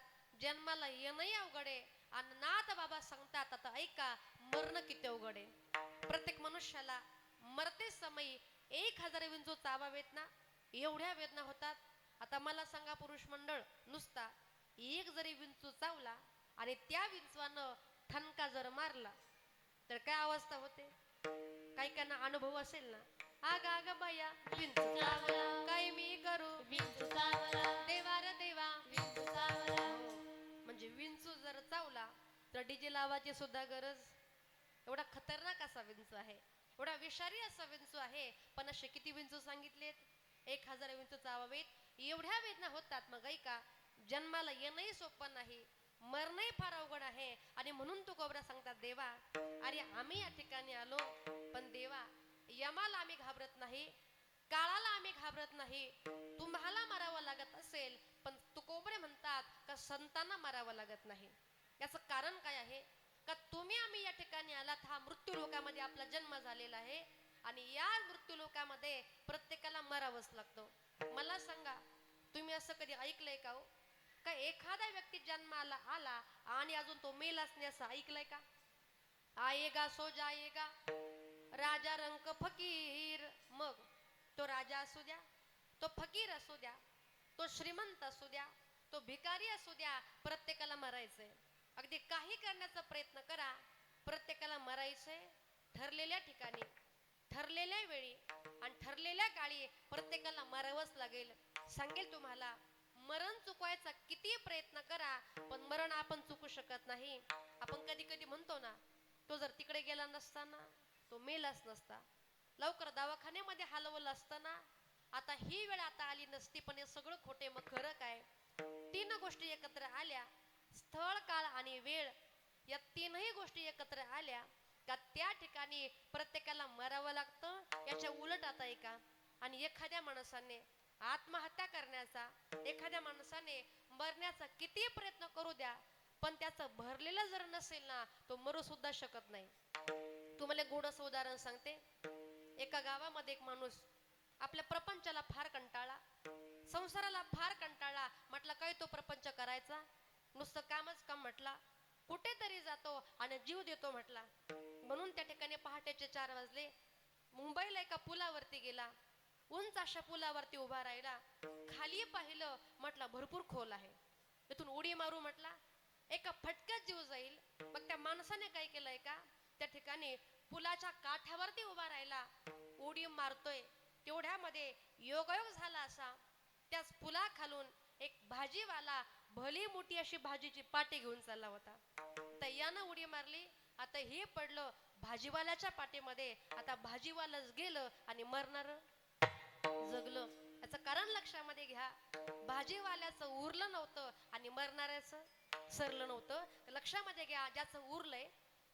जन्माला येणंही अवघड आहे आणि नाथ बाबा सांगतात आता ऐका, मरण किती अवघड आहे. प्रत्येक मनुष्याला मरते समयी 1000 विंचू चावावेत ना, एवढ्या वेदना होतात. आता मला सांगा पुरुष मंडळ, नुसता एक जरी विंचू चावला आणि त्या विंचवानं ठणका जर मारला तर काय अवस्था होते? काही काहींना अनुभव असेल ना, आग आग बाया विंचू चावला, काय मी करू विंचू चावला, देवा रे देवा. विंचू चावला. म्हणजे विंचू जर चावला तर डीजे लावायची सुद्धा गरज. एवढा खतरनाक असा विंचू आहे, एवढा विषारी असा विंचू आहे. पण असे किती विंचू सांगितलेत? 1000 विंचू चावावेत, एवढ्या वेदना होतात. मग ऐका, जन्माला येणंही सोपं नाही, मरणंही फार अवघड आहे. आणि म्हणून तुकोबरा सांगतात देवा, अरे आम्ही या ठिकाणी आलो, पण देवा यमाला आम्ही घाबरत नाही, काळाला आम्ही घाबरत नाही. तुम्हाला मारावं लागत असेल, पण तुकोबरे म्हणतात का संतांना मारावं लागत नाही. याचं कारण काय आहे? का तुम्ही आम्ही या ठिकाणी आलात, हा मृत्यू लोकामध्ये आपला जन्म झालेला आहे आणि या मृत्यू लोकामध्ये प्रत्येकाला मरावंच लागतं. मला सांगा, तुम्ही असं कधी ऐकलंय का हो? का एखादा व्यक्ती जन्माला आला आणि अजून तो मेलाच नाही असं ऐकलंय का? आएगा सो जाएगा, राजा रंक फकीर. मग तो राजा असू द्या, तो फकीर असू द्या, तो श्रीमंत असू द्या, तो भिकारी असू द्या, प्रत्येकाला मरायचंय. अगदी काही करण्याचा प्रयत्न करा, प्रत्येकाला मरायचंय. ठरलेल्या ठिकाणी, ठरलेल्या वेळी आणि ठरलेल्या काळी प्रत्येकाला मरावंच लागेल. सांगेल तुम्हाला, मरण चुकवायचा किती प्रयत्न करा, पण मरण आपण चुकू शकत नाही. आपण कधी कधी म्हणतो ना, तो जर तिकडे गेला नसताना तो मेलाच नसता, लवकर दवाखान्यामध्ये हलवलं असताना आता ही वेळ आता आली नसती. पण हे सगळं खोटे. मग खरं काय? 3 गोष्टी एकत्र आल्या, स्थळ काळ आणि वेळ, या 3ही गोष्टी एकत्र आल्या का त्या ठिकाणी प्रत्येकाला मरावं लागतं. याच्या उलट आता ऐका, आणि एखाद्या माणसाने आत्महत्या करण्याचा, एखाद्या माणसाने मरण्याचा किती प्रयत्न करू द्या, पण त्याचं भरलेलं जर नसेल ना, तो मरू सुद्धा शकत नाही. तुम्हाला एक गोडस उदाहरण सांगते. एका गावामध्ये एक माणूस आपल्या प्रपंचाला फार कंटाळा, संसाराला फार कंटाळा. म्हटलं काय तो प्रपंच करायचा, नुसतं कामच काम म्हटला. कुठेतरी जातो आणि जीव देतो म्हटला. म्हणून त्या ठिकाणी पहाटेचे 4 वाजले. मुंबईला एका पुलावरती गेला. उंच अशा पुलावरती उभा राहिला. खाली पाहिलं, म्हटलं भरपूर खोल आहे, इथून उडी मारू म्हटला. एका फटक्यात जीव जाईल. मग त्या माणसाने काय केलंय का, त्या ठिकाणी पुलाच्या काठावरती उभा राहिला, उडी मारतोय. तेवढ्यामध्ये योगायोग झाला असा, त्याच पुला खालून एक भाजीवाला भली मोठी अशी भाजीची पाटी घेऊन चालला होता. तर यानं उडी मारली. आता हे पडलं भाजीवाल्याच्या पाठीमध्ये. आता भाजीवालाच गेलं आणि मरणार जगलं. याचं कारण लक्षामध्ये घ्या. भाजीवाल्याचं उरलं नव्हतं आणि मरणाऱ्याचं सरलं नव्हतं. लक्षामध्ये घ्या, ज्याचं उरलंय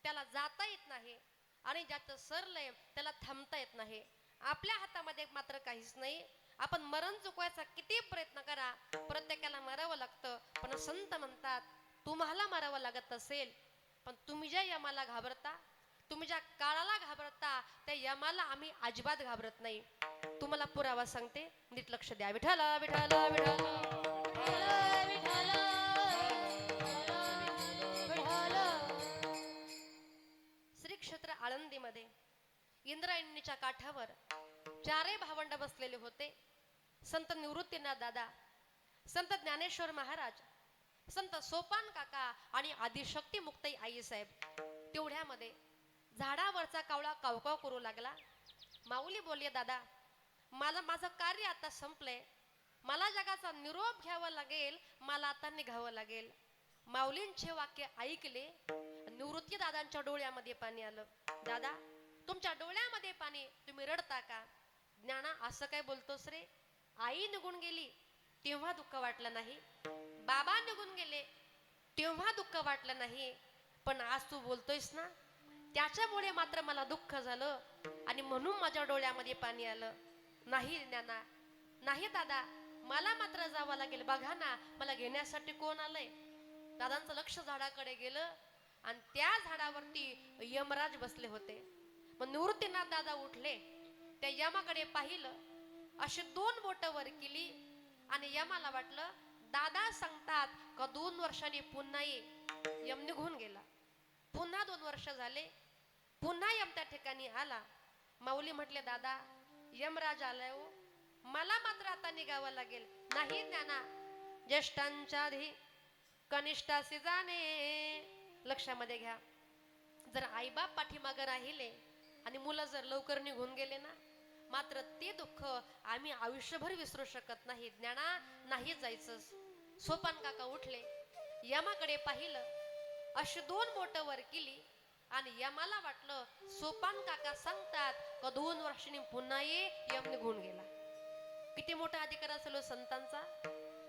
त्याला जाता येत नाही आणि ज्याचं सरलंय त्याला थांबता येत नाही. आपल्या हातामध्ये मात्र काहीच नाही. आपण मरण चुकवायचा किती प्रयत्न करा, प्रत्येकाला मरावं लागतं. पण संत म्हणतात, तुम्हाला मरावं लागत असेल, पण तुम्ही ज्या यमाला घाबरता, तुम्ही ज्या काळाला घाबरता, त्या यमाला आम्ही अजिबात घाबरत नाही. तुम्हाला पुरावा सांगते, नीट लक्ष द्या. विठ्ठल विठ्ठल विठ्ठल विठ्ठल विठ्ठल. श्री क्षेत्र आळंदीमध्ये इंद्रायणीच्या काठावर 4 भावंड बसलेले होते. संत निवृत्तीनाथ दादा, संत ज्ञानेश्वर महाराज, संत सोपान काका आणि आदिशक्ती मुक्ताई आई साहेब. तेवढ्यामध्ये झाडावरचा कावळा कावकाव करू लागला. माऊली बोलले, दादा मला माझं कार्य आता संपलंय, मला जगाचा निरोप घ्यावा लागेल, मला आता निघावं लागेल. माऊलींचे वाक्य ऐकले. निवृत्ती दादांच्या डोळ्यामध्ये पाणी आलं. दादा तुमच्या डोळ्यामध्ये पाणी, तुम्ही रडता का? ज्ञाना असं काय बोलतोस रे? आई निघून गेली तेव्हा दुःख वाटलं नाही, बाबा निघून गेले तेव्हा दुःख वाटलं नाही, पण आज तू बोलतोयस ना, त्याच्यामुळे मात्र मला दुःख झालं आणि म्हणून माझ्या डोळ्यामध्ये पाणी आलं. नाही ज्ञाना, नाही दादा, मला मात्र जावं लागेल. बघा ना, मला घेण्यासाठी कोण आलंय? दादांचं लक्ष झाडाकडे गेलं आणि त्या झाडावरती यमराज बसले होते. मग निवृत्तीनाथ दादा उठले, त्या यमाकडे पाहिलं, अशी 2 बोट वर केली आणि यमाला वाटलं दादा सांगतात का 2 वर्षांनी पुन्हा ये. यम निघून गेला. पुन्हा 2 वर्ष झाले. पुन्हा यम त्या ठिकाणी आला. माऊली म्हटले, दादा यमराज आलाय हो, मला मात्र आता निघावं लागेल. नाही ज्ञाना, ज्येष्ठांच्या आधी कनिष्ठासी जाणे. लक्षामध्ये घ्या, जर आईबाप पाठीमागं राहिले आणि मुलं जर लवकर निघून गेले ना, मात्र ते दुःख आम्ही आयुष्यभर विसरू शकत नाही. ज्ञाना नाही जायचं. सोपान काका उठले, यमाकडे पाहिलं, अशी 2 बोट वर केली आणि यमाला वाटलं सोपान काका सांगतात का 2 वर्षांनी पुन्हा ये. यम निघून गेला. किती मोठा अधिकार असेल संतांचा.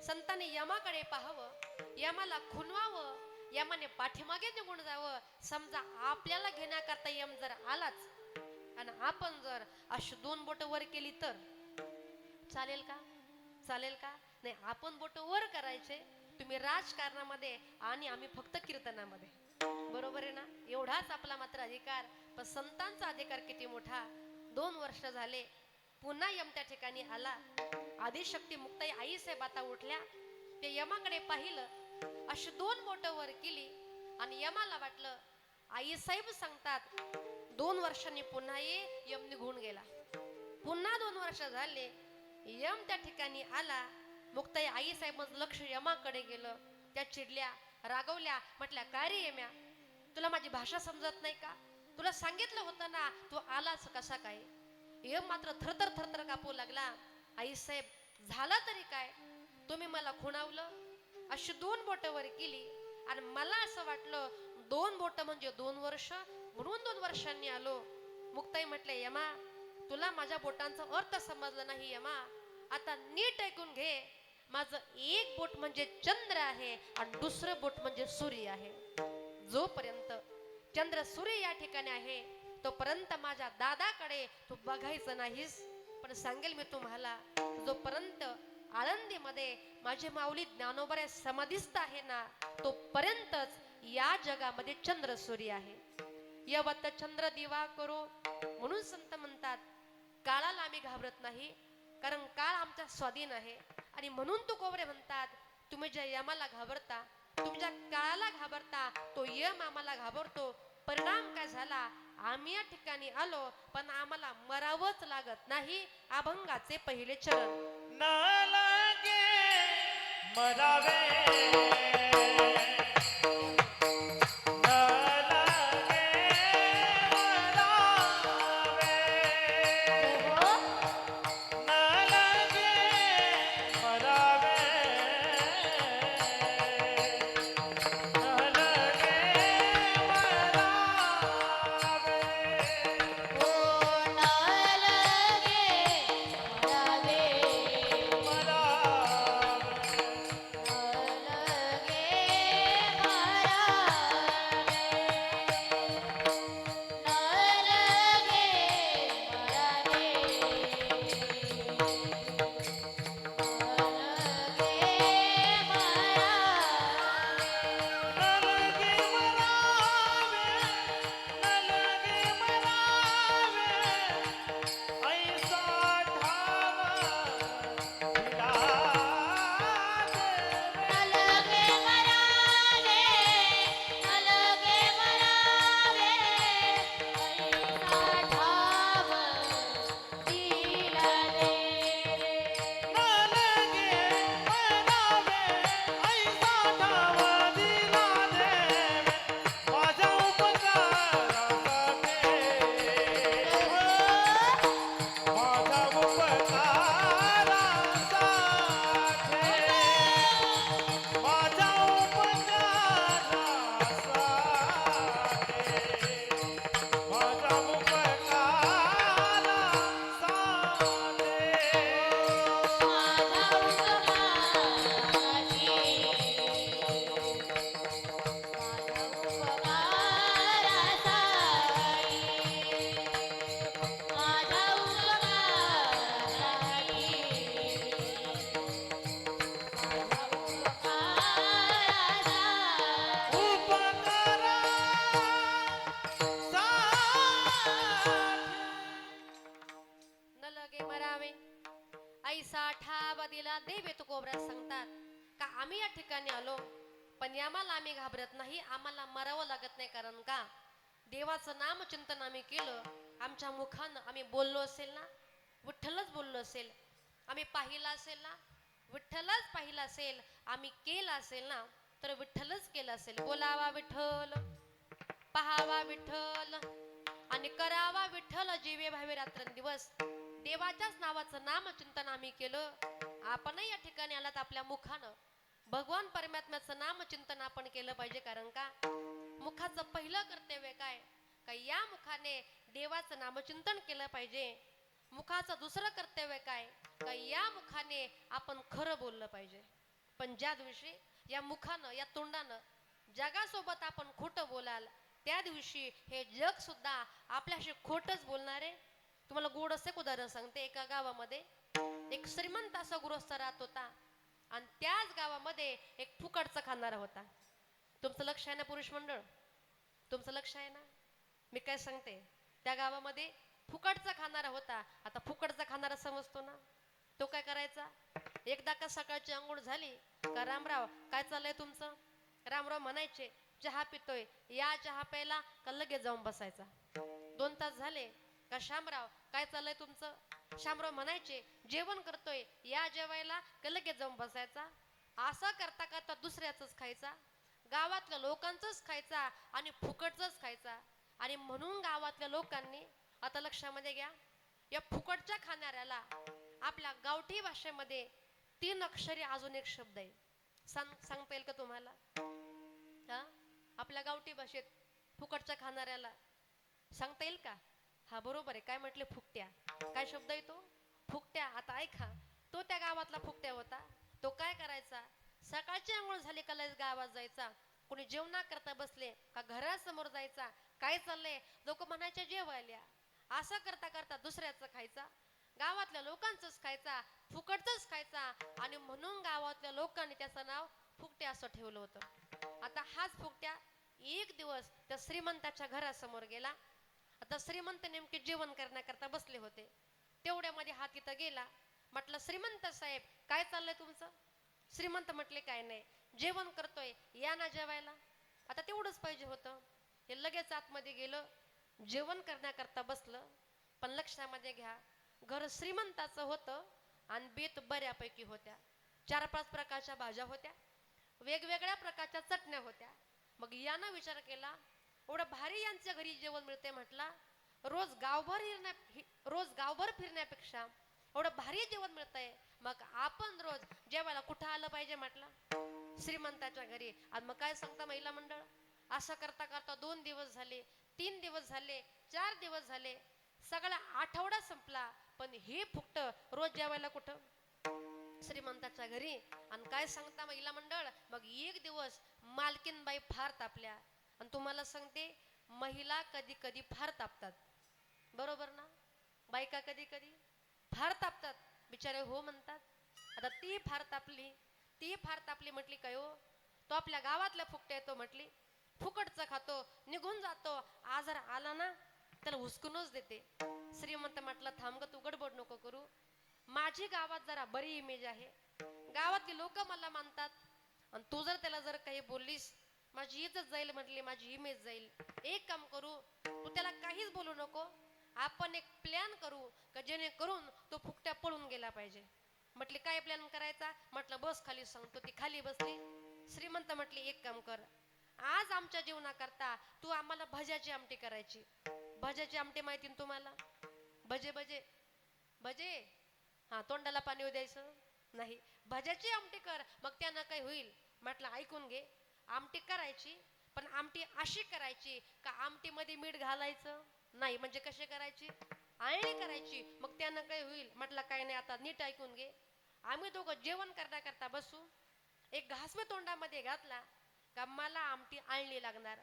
संतांनी यमाकडे पाहावं, यमाला खुनवावं, यमाने पाठीमागे निघून जावं. समजा आपल्याला घेण्याकरता यम जर आलाच आणि आपण जर अशी 2 बोट वर केली तर चालेल का? चालेल का? नाही, आपण बोट वर करायचे. तुम्ही राजकारणामध्ये आणि आम्ही फक्त कीर्तनामध्ये. बरोबर आहे ना? एवढाच आपला मात्र अधिकार. पण संतांचा अधिकार किती मोठा. 2 वर्ष झाले, पुन्हा यम त्या ठिकाणी आला. आदिशक्ती मुक्ताई आई साहेब आता उठल्या. ते यमाकडे पाहिलं, अशी 2 बोट वर केली आणि यमाला वाटलं आई साहेब सांगतात 2 वर्षांनी पुन्हा ये. यम निघून गेला. पुन्हा 2 वर्ष झाले, यम त्या ठिकाणी आला. मुक्ताई आई साहेब लक्ष यमाकडे गेलं. त्या चिडल्या, रागवल्या, म्हटल्या काय रे यम्या, तुला माझी भाषा समजत नाही का? तुला सांगितलं होतं ना, तू आलाच कसा काय? यम मात्र थरथर थरथर कापू लागला. आई साहेब झालं तरी काय, तुम्ही मला खुणावलं, अशी 2 बोट वर केली आणि मला असं वाटलं 2 बोट म्हणजे 2 वर्ष, म्हणून 2 वर्षांनी आलो. मुक्ताई म्हटले, यमा तुला माझ्या बोटांचा अर्थ समजला नाही यमा, आता नीट ऐकून घे. माझं एक बोट म्हणजे चंद्र आहे आणि दुसरं बोट म्हणजे सूर्य आहे. जोपर्यंत चंद्र सूर्य या ठिकाणी आहे तोपर्यंत माझ्या दादाकडे तू बघायचं नाहीस. पण सांगेल मी तुम्हाला, जोपर्यंत आळंदीमध्ये माझे माऊली ज्ञानोबा समाधिस्थ आहे ना, तोपर्यंतच या जगामध्ये चंद्र सूर्य आहे. यवत चंद्र दिवा करो, म्हणून संत म्हणतात काळाला आम्ही घाबरत नाही, कारण काळ आमच्या स्वाधीन आहे. आणि म्हणून तुकोबरे म्हणतात, तुम्ही ज्या यमाला घाबरता, तुम्ही ज्या काळाला घाबरता, तो यम आम्हाला घाबरतो. परिणाम काय झाला, आम्ही या ठिकाणी आलो, पण आम्हाला मरावंच लागत नाही. अभंगाचे पहिले चरण. न लागे मरावे, न लागे मरावे, न लागे मरावे, न लागे मरावे. हो ना लगे मरावे, ऐसा ठावा दिला देव तुकोबऱ्या सांगतात का आम्ही या ठिकाणी आलो, पण यामाला आम्ही घाबरत नाही, आम्हाला मरावं लागत नाही. कारण का देवाचं नाम चिंतन आम्ही केलं, आमच्या मुखानं आम्ही बोललो असेल ना, विठ्ठलच बोललो असेल, आम्ही पाहिलं असेल ना, विठ्ठलच पाहिलं असेल, आम्ही केलं असेल ना, तर विठ्ठलच केलं असेल. बोलावा विठ्ठल, पहावा विठ्ठल आणि करावा विठ्ठल, जीवे भावे रात्रंदिवस. देवाच्याच नावाचं नाम चिंतन आम्ही केलं. आपणही या ठिकाणी आलात, आपल्या मुखानं भगवान परमात्म्याचं नाम चिंतन आपण केलं पाहिजे. कारण का मुखाचं पहिलं कर्तव्य काय, का या मुखाने देवाचं नामचिंतन केलं पाहिजे. मुखाचं दुसरं कर्तव्य काय, का या मुखाने आपण खरं बोललं पाहिजे. पण ज्या दिवशी या मुखानं, या तोंडानं जगासोबत आपण खोटं बोलाल, त्या दिवशी हे जग सुद्धा आपल्याशी खोटच बोलणार आहे. तुम्हाला गोड असं एक उदाहरण सांगते. एका गावामध्ये एक श्रीमंत असा गृहस्थ राहत होता, आणि त्याच गावामध्ये एक फुकटचा खाणारा होता. तुमचं लक्ष आहे ना पुरुष मंडळ, तुमचं लक्ष आहे ना, मी काय सांगते. त्या गावामध्ये फुकटचा खाणारा होता. आता फुकटचा खाणारा समजतो ना, तो काय करायचा, एकदा का सकाळची अंघोळ झाली का रामराव काय चाललंय तुमचं, रामराव म्हणायचे चहा पितोय, या चहा प्यायला, का लगेच जाऊन बसायचा. 2 तास झाले का शामराव काय चाललंय तुमचं, शामराव म्हणायचे जेवण करतोय, या जेवायला, का लगेच जाऊन बसायचा. असं करता करता दुसऱ्याच खायचा, गावातल्या लोकांचंच खायचा आणि फुकटच खायचा. आणि म्हणून गावातल्या लोकांनी, आता लक्षामध्ये घ्या, या फुकटच्या खाणाऱ्याला आपल्या गावठी भाषेमध्ये 3 अक्षरी अजून एक शब्द आहे. सांगता येईल का तुम्हाला? हा, आपल्या गावठी भाषेत फुकटच्या खाणाऱ्याला सांगता येईल का? हा बरोबर आहे. काय म्हटले? फुकट्या. काय शब्द आहे तो? फुकट्या. आता ऐका, तो त्या गावातला फुकट्या होता. तो काय करायचा, सकाळची आंघोळ झाली का लगेच गावात जायचा. कोणी जेवणा करता बसले का घरासमोर जायचा, काय चाललंय, लोक म्हणायचे जेवायला. असं करता करता दुसऱ्याचं खायचा. गावातल्या लोकांचंच खायचा, फुकटचंच खायचा, आणि म्हणून गावातल्या लोकांनी त्याचं नाव फुकट्या असं ठेवलं होतं. आता हाच फुकट्या एक दिवस त्या श्रीमंताच्या घरासमोर गेला. आता श्रीमंत नेमके जेवण करण्याकरता बसले होते. तेवढ्यामध्ये हा तिथं गेला. म्हटलं, श्रीमंत साहेब काय चाललंय तुमचं? श्रीमंत म्हटले, काय नाही, जेवण करतोय, या ना जेवायला. आता तेवढंच पाहिजे होतं. हे लगेच आतमध्ये गेलं, जेवण करण्याकरता बसलं. पण लक्षामध्ये घ्या, घर श्रीमंताचं होतं आणि बेत बऱ्यापैकी होत्या. 4-5 प्रकारच्या भाज्या होत्या, वेगवेगळ्या प्रकारच्या चटण्या होत्या. मग यानं विचार केला, एवढं भारी यांच्या घरी जेवण मिळते. म्हटला, रोज गावभर फिरण्यापेक्षा एवढं भारी जेवण मिळतंय, मग आपण रोज जेवायला कुठं आलं पाहिजे. म्हटलं, श्रीमंताच्या घरी. आणि मग काय सांगता महिला मंडळ, असं करता करता 2 दिवस झाले, 3 दिवस झाले, 4 दिवस झाले, सगळा आठवडा संपला. पण हे फुकट रोज जेवायला कुठं? श्रीमंताच्या घरी. आणि काय सांगता महिला मंडळ, मग एक दिवस मालकीनबाई फार तापल्या. आणि तुम्हाला सांगते, महिला कधी कधी फार तापतात, बरोबर ना? बायका कधी कधी फार तापतात, बिचारे हो म्हणतात. आता ती फार तापली. म्हटली, काय हो, तो आपल्या गावातल्या फुकट्या येतो, म्हटली फुकटचं खातो, निघून जातो, आज जर आला ना त्याला हुसकूनच देते. श्रीमंत म्हटलं, थांब ग, तू गडबड नको करू, माझी गावात जरा बरी इमेज आहे, गावातली लोक मला मानतात, आणि तू जर त्याला जर काही बोललीस, माझी इज्जत जाईल. म्हटली, माझी इमेज जाईल. एक काम करू, तू त्याला काहीच बोलू नको, आपण एक प्लॅन करू का जेणेकरून तो फुकट्या पळून गेला पाहिजे. म्हटली, काय प्लॅन करायचा? म्हटलं, बस खाली सांगतो. ती खाली बसली. श्रीमंत म्हटली, एक काम कर, आज आमच्या जेवणाकरता तू आम्हाला भज्याची आमटी करायची. भज्याची आमटी माहिती ना तुम्हाला? भजे भजे भजे, हा, तोंडाला पाणी येऊ द्यायचं नाही. भज्याची आमटी कर, मग त्यानं काही होईल. म्हटलं, ऐकून घे, आमटी करायची, पण आमटी अशी करायची का आमटीमध्ये मीठ घालायचं नाही. म्हणजे कशी करायची? आळणी करायची, मग त्यानं काही होईल. म्हटलं, काय नाही, आता नीट ऐकून घे, आम्ही दोघं जेवण करता बसू, एक घास मी तोंडामध्ये घातला का मला आमटी आळणी लागणार,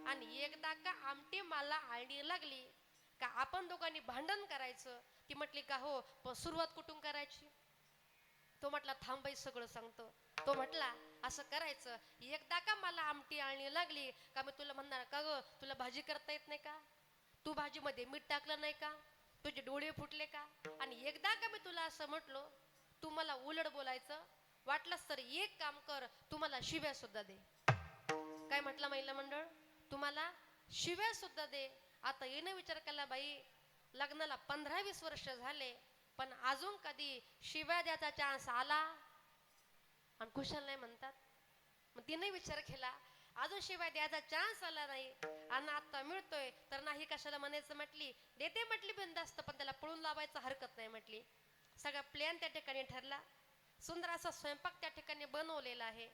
आणि एकदा का आमटी मला आळणी लागली का आपण दोघांनी भांडण करायचं. ती म्हटली, का हो, पण सुरुवात कुठून करायची? तो म्हटला, थांब बाई, सगळं सांगतो. तो म्हटला, असं करायचं, एकदा का मला आमटी आळणी लागली का मी तुला म्हणणार, का ग, तुला भाजी करता येत नाही का? तू भाजीमध्ये मीठ टाकलं नाही का? तुझे डोळे फुटले का? आणि एकदा का मी तुला असं म्हटलो, तू मला उलट बोलायचं, वाटलंच तर एक काम कर, तुम्हाला शिव्या सुद्धा दे. काय म्हटलं महिला मंडळ? तुम्हाला शिव्या सुद्धा दे. आता येणं विचार केला, बाई लग्नाला 15-20 वर्ष झाले, पण अजून कधी शिव्या द्यायचा चान्स आला आणि कुशल नाही म्हणतात. मग तिने विचार केला, अजून शिवाय द्यायचा चान्स आला नाही आणि आता मिळतोय तर नाही कशाला म्हणायचं. म्हटली, देते म्हटली बिनधास्त, पण त्याला पळून लावायचं हरकत नाही. म्हटली, सगळा प्लॅन त्या ठिकाणी ठरला. सुंदर असा स्वयंपाक त्या ठिकाणी बनवलेला आहे.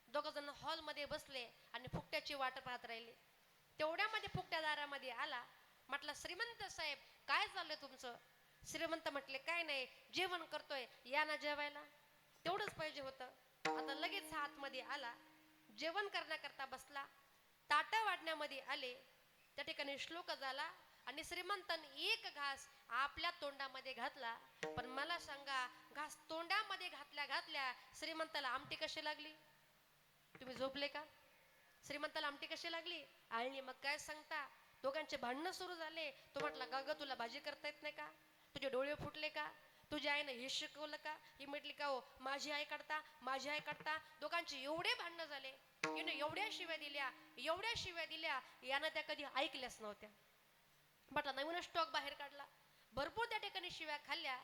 दोघ जण हॉलमध्ये बसले आणि फुकट्याची वाट पाहत राहिले. तेवढ्यामध्ये फुकट्या दारामध्ये आला. म्हटलं, श्रीमंत साहेब काय चाललंय तुमचं? श्रीमंत म्हटले, काय नाही, जेवण करतोय, या ना जेवायला. तेवढंच पाहिजे होतं. आता लगेच आतमध्ये आला, जेवण करण्याकरता बसला. ताट वाढण्यामध्ये आले, त्या ठिकाणी श्लोक झाला आणि श्रीमंतांनी एक घास आपल्या तोंडामध्ये घातला. पण मला सांगा, घास तोंडामध्ये घातल्या श्रीमंताला आमटी कशी लागली? तुम्ही झोपले का? श्रीमंताला आमटी कशी लागली? आळणी. मग काय सांगता, दोघांचे भांडणं सुरू झाले. तो म्हटला, गा ग, तुला भाजी करता येत नाही का? तुझे डोळे फुटले का? तुझ्या आईनं हे शिकवलं का? ही म्हटली, का हो, माझी आई काढता. दोघांचे एवढे भांडणं झाले, हिनं एवढ्या शिव्या दिल्या, यानं त्या कधी ऐकल्याच नव्हत्या. म्हटला, नवीन स्टॉक बाहेर काढला, भरपूर त्या ठिकाणी शिव्या खाल्ल्या.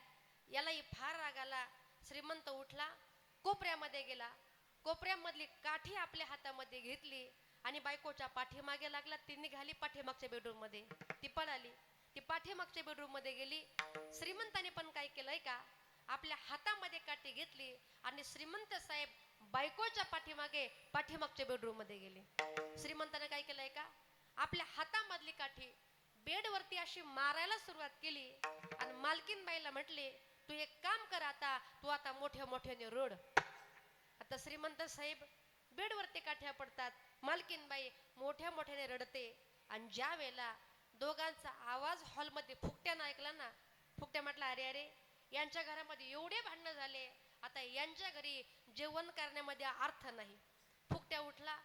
यालाही फार राग आला. श्रीमंत उठला, कोपऱ्यामध्ये गेला, कोपऱ्यामधली काठी आपल्या हातामध्ये घेतली आणि बायकोच्या पाठीमागे लागला. ती निघाली पाठीमागच्या बेडरूम मध्ये, ती पळाली. ती पाठीमागच्या बेडरूम मध्ये गेली. श्रीमंताने पण काय केलंय का, आपल्या हातामध्ये काठी घेतली आणि श्रीमंत साहेब बायकोच्या पाठीमागच्या बेडरूम मध्ये गेले. श्रीमंताने काय केलंय का, आपल्या हातामधली काठी बेडवरती अशी मारायला सुरुवात केली आणि मालकीन बाईला म्हटले, तू एक काम कर, तू आता मोठ्याने रड. आता श्रीमंत साहेब बेडवरती काठ्या पडतात, मालकीनबाई मोठ्याने रडते. आणि ज्या वेळेला दोघांचा आवाज हॉलमध्ये फुकट्यानं ऐकला ना, फुकट्या म्हटला, अरे अरे यांच्या घरामध्ये एवढे भांडणं झाले, आता यांच्या घरी जेवण करण्यामध्ये अर्थ नाही. फुकट्या उठला,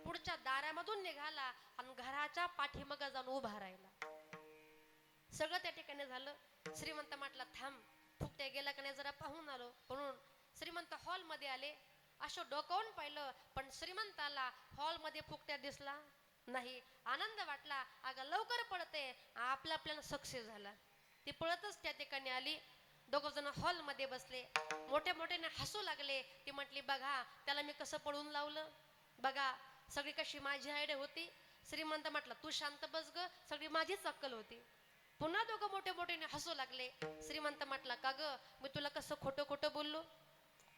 पुढच्या दारामधून निघाला आणि घराच्या पाठीमागं जाऊन उभा राहिला. सगळं त्या ठिकाणी झालं. श्रीमंत म्हटला, थांब, फुकट्या गेला का नाही जरा पाहून आलो. म्हणून श्रीमंत हॉलमध्ये आले. असं डोकावून पाहिलं, पण श्रीमंताला हॉलमध्ये फुकट्या दिसला नाही. आनंद वाटला, अगं लवकर पळते, आपल्याला सक्सेस झाला. ती पळतच त्या ठिकाणी आली. दोघं जण हॉलमध्ये बसले, मोठ्या मोठ्याने हसू लागले. ती म्हटली, बघा त्याला मी कसं पळून लावलं, बघा सगळी कशी माझी आयडिया होती. श्रीमंत म्हटलं, तू शांत बस ग, सगळी माझीच अक्कल होती. पुन्हा दोघं मोठे मोठ्याने हसू लागले. श्रीमंत म्हटला, का ग मी तुला कसं खोटं खोटं बोललो.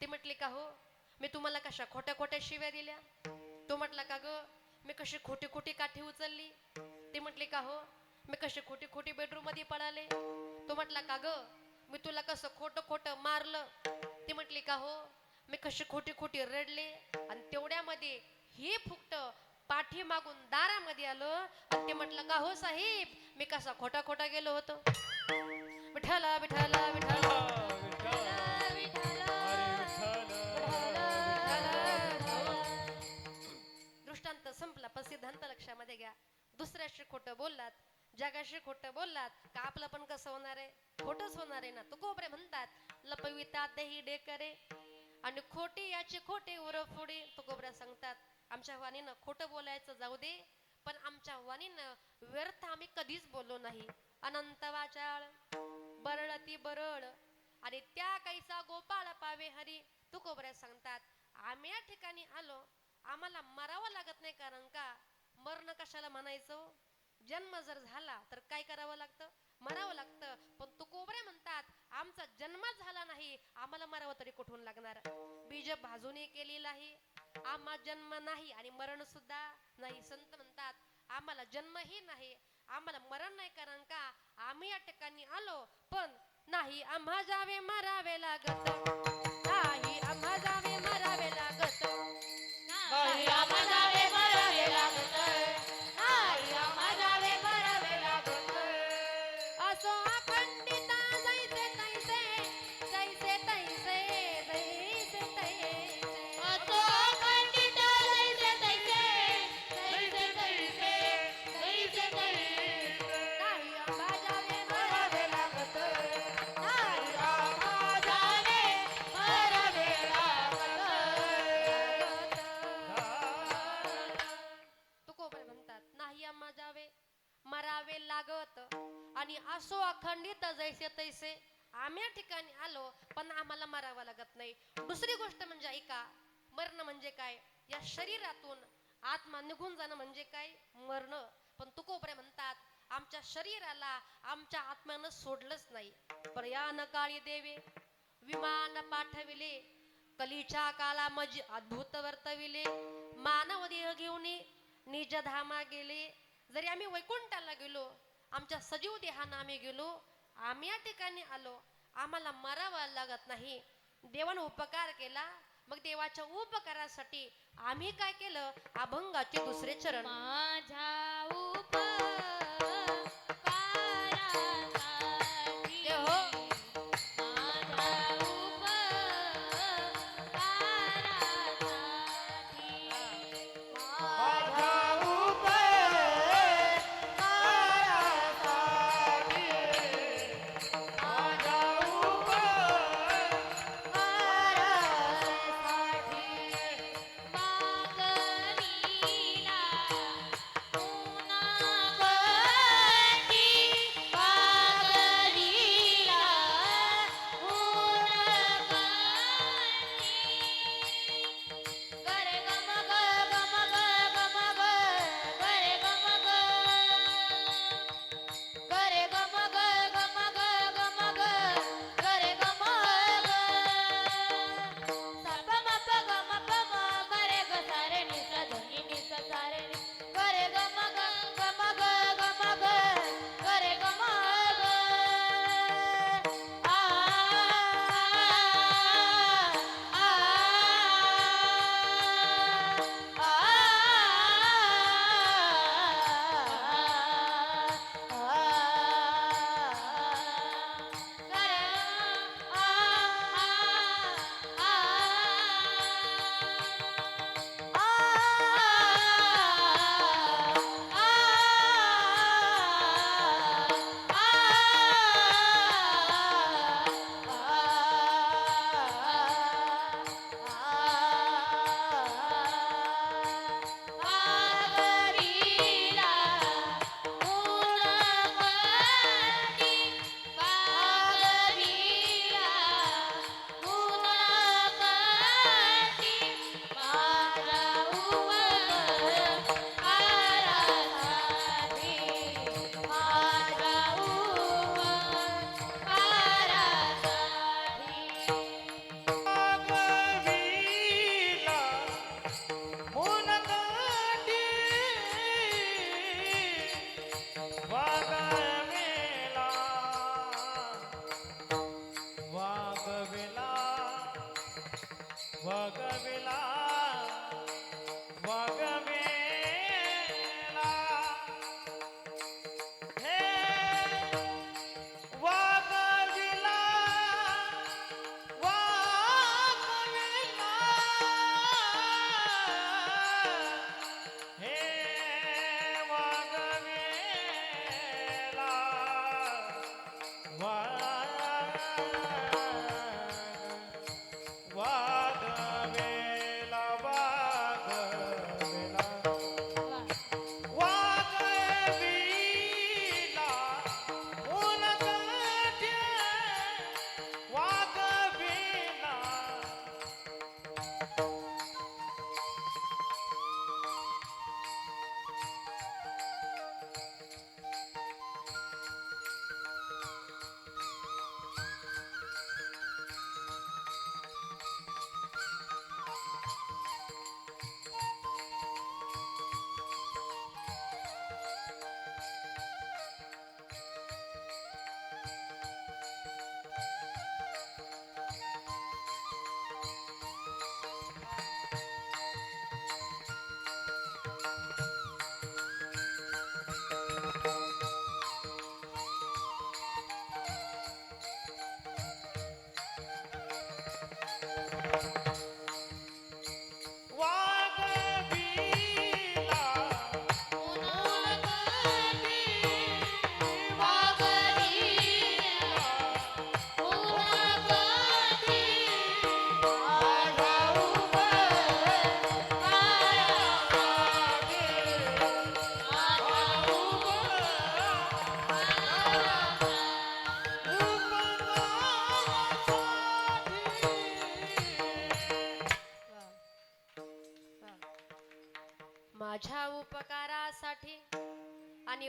ती म्हटली, का हो मी तुम्हाला कशा खोट्या खोट्या शिव्या दिल्या. तो म्हटला, का ग मी कशी खोटी खोटी काठी उचलली. ती म्हटली, का हो मी कशी खोटी खोटी बेडरूम मध्ये पळाले. तो म्हटला, का ग मी तुला कसं खोटं खोटं मारलं. ती म्हटली, का हो मी कशी खोटी खोटी रडले. आणि तेवढ्यामध्ये हे फुकट पाठी मागून दारामध्ये आलं आणि ते म्हटलं, का हो साहेब मी कसा खोटा खोटा गेलो होतो. विठ्ठला विठ्ठला विठ्ठला दृष्टांत संपला, पण सिद्धांत लक्षामध्ये घ्या. दुसऱ्याशी खोटं बोललात, जगाशी खोटं बोललात का आपलं पण कसं होणार आहे, खोटंच होणार आहे ना. तुकोबरे म्हणतात, लपविता दही डेकरे आणि खोटी याची खोटे उरफोडी. तुकोबऱ्या सांगतात, आमच्या वाणीनं खोटं बोलायचं जाऊ दे, पण आमच्या वाणीनं व्यर्थ आम्ही कधीच बोललो नाही. अनंत वाचाळ बरळती बरळ आणि त्या कैसा गोपाळ पावे हरी. तुकोबऱ्या सांगतात, आम्ही या ठिकाणी आलो, आम्हाला मरावं लागत नाही. कारण का मरण कशाला म्हणायचं. जन्म जर झाला तर काय करावं लागतं, मरावं लागतं. पण तुकोबरे म्हणतात, आमचा जन्मच झाला नाही, आम्हाला मरावं तरी कुठून लागणार. बीज भाजून केलेला आहे, आम्हा जन्म नाही आणि मरण सुद्धा नाही. संत म्हणतात, आम्हाला जन्मही नाही, आम्हाला मरण नाही. कारण का आम्ही या ठिकाणी आलो, पण नाही आम्हा जावे मरावे लागत, नाही आम्हा जावे मरावे लागत, नाही आम्हा जावे मरावे लागत, नाही आम्हा जावे मरावे लागत. असो अखंडिता जैसे तैसे, जैसे तैसे, जैसे तैसे. असो अखंडित जैसे तैसे, जैसे तैसे, जैसे तैसे. नाही आम्हा जावे मरावे लागत, नाही आम्हा जावे मरावे लागत. तुकोबरे म्हणतात, नाही आम्हा जावे मरावे लागत आणि असो अखंडित जैसे तैसे. आम्ही या ठिकाणी आलो, पण आम्हाला मरावं लागत नाही. दुसरी गोष्ट म्हणजे ऐका, मरण म्हणजे काय, या शरीरातून आत्मा निघून जाणं म्हणजे काय, मरण. पण तुकोबरे म्हणतात, आमच्या शरीराला आमच्या आत्म्यानं सोडलंच नाही. प्रयाण काळी देवे विमान पाठविले, कलीच्या काला मज अद्भुत वर्तविले, मानव देह घेऊन निज धामा गेले. जरी आम्ही वैकुंठाला गेलो, आमच्या सजीव देहानं आम्ही गेलो, आम्ही या ठिकाणी आलो, आम्हाला मरावं लागत नाही. देवानं उपकार केला, मग देवाच्या उपकारासाठी आम्ही काय केलं, अभंगाचे दुसरे चरण. माझ्या उपकारासाठी, ते हो माझ्या उपकारासाठी, माझ्या मागविला पुन्हा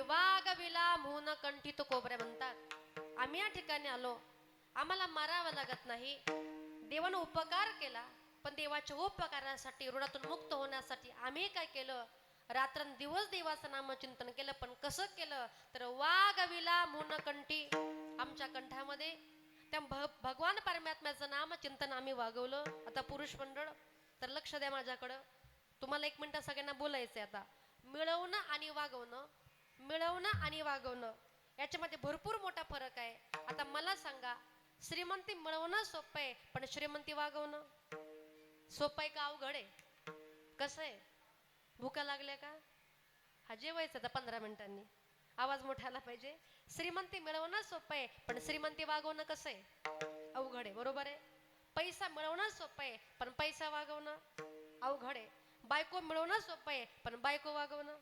वागविला मून कंठी तो कोबऱ्या म्हणतात आम्ही या ठिकाणी आलो, आम्हाला मारावं लागत नाही, देवानं उपकार केला, पण देवाच्या उपकारासाठी ऋणातून मुक्त होण्यासाठी आम्ही काय केलं, रात्रंदिवस देवाचं नामचिंतन केलं. पण कसं केलं तर वागविला मून कंठी, आमच्या कंठामध्ये त्या भगवान परमात्म्याचं नामचिंतन आम्ही वागवलं. आता पुरुष मंडळ तर लक्ष द्या माझ्याकडं, तुम्हाला 1 मिनिट सगळ्यांना बोलायचंय. आता मिळवणं आणि वागवणं, मिळवणं आणि वागवणं याच्यामध्ये भरपूर मोठा फरक आहे. आता मला सांगा, श्रीमंती मिळवणं सोपं आहे, पण श्रीमंती वागवणं सोपं आहे का अवघड आहे? कसं आहे? भुका लागल्या का? हा जेवायचं आता 15 मिनिटांनी, आवाज मोठा आला पाहिजे. श्रीमंती मिळवणं सोपं आहे, पण श्रीमंती वागवणं कसं आहे? अवघड आहे, बरोबर आहे. पैसा मिळवणं सोपं आहे, पण पैसा वागवणं अवघड आहे. बायको मिळवणं सोपं आहे, पण बायको वागवणं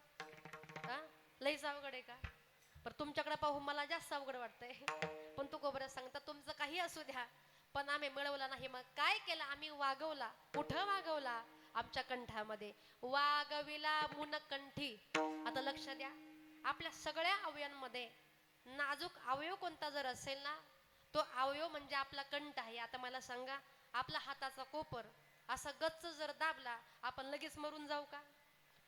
हा लईच अवघड आहे का? पण तुमच्याकडे पाहू मला जास्त अवघड वाटतंय. पण तू गोबऱ्या सांगता तुमचं काही असू द्या, पण आम्ही मिळवला नाही. मग काय केलं आम्ही? वागवला. कुठं वागवला? आमच्या कंठामध्ये. वागविला मून कंठी. आता लक्ष द्या, आपल्या सगळ्या अवयवांमध्ये नाजूक अवयव कोणता जर असेल ना, तो अवयव म्हणजे आपला कंठ आहे. आता मला सांगा, आपला हाताचा कोपर असा गच्च जर दाबला आपण लगेच मरून जाऊ का?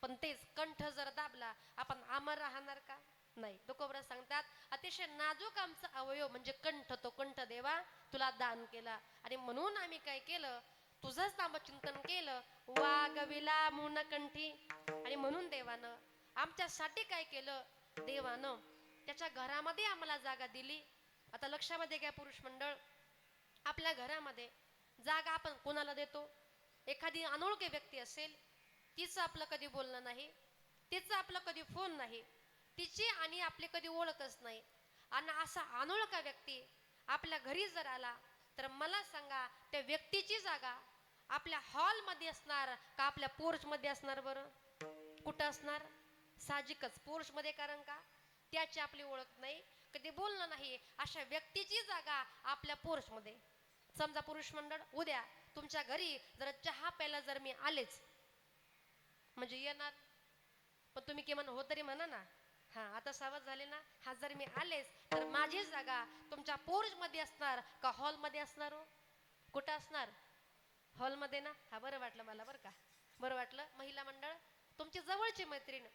पण तेच कंठ जर दाबला आपण अमर राहणार का? नाही. तुकोबरा सांगतात अतिशय नाजूक आमचा अवयव म्हणजे कंठ, तो कंठ देवा तुला दान केला, आणि म्हणून आम्ही काय केलं, तुझंच नामचिंतन केलं. वागविला मून कंठी. आणि म्हणून देवानं आमच्यासाठी काय केलं, देवानं त्याच्या घरामध्ये आम्हाला जागा दिली. आता लक्षामध्ये घ्या पुरुष मंडळ, आपल्या घरामध्ये जागा आपण कोणाला देतो? एखादी अनोळखी व्यक्ती असेल, तिचं आपलं कधी बोलणं नाही, तिचं आपलं कधी फोन नाही, तिची आणि आपली कधी ओळखच नाही, आणि असा अनोळखा व्यक्ती आपल्या घरी जर आला तर मला सांगा, त्या व्यक्तीची जागा आपल्या हॉलमध्ये असणार का आपल्या पोर्चमध्ये असणार? बरं, कुठं असणार? साहजिकच पोर्चमध्ये. कारण का? त्याची आपली ओळख नाही, कधी बोलणं नाही, अशा व्यक्तीची जागा आपल्या पोर्चमध्ये. समजा पुरुष मंडळ, उद्या तुमच्या घरी जर चहा प्यायला जर मी आलेच, म्हणजे येणार, पण तुम्ही किमान हो तरी म्हणा ना. हा आता सावध झाले ना. हा जर मी आलेच तर माझी जागा तुमच्या पोर्चमध्ये असणार का हॉलमध्ये असणार? हो, कुठं असणार? हॉलमध्ये ना. हा बरं वाटलं मला, बरं का, बरं वाटलं. महिला मंडळ, तुमची जवळची मैत्रीण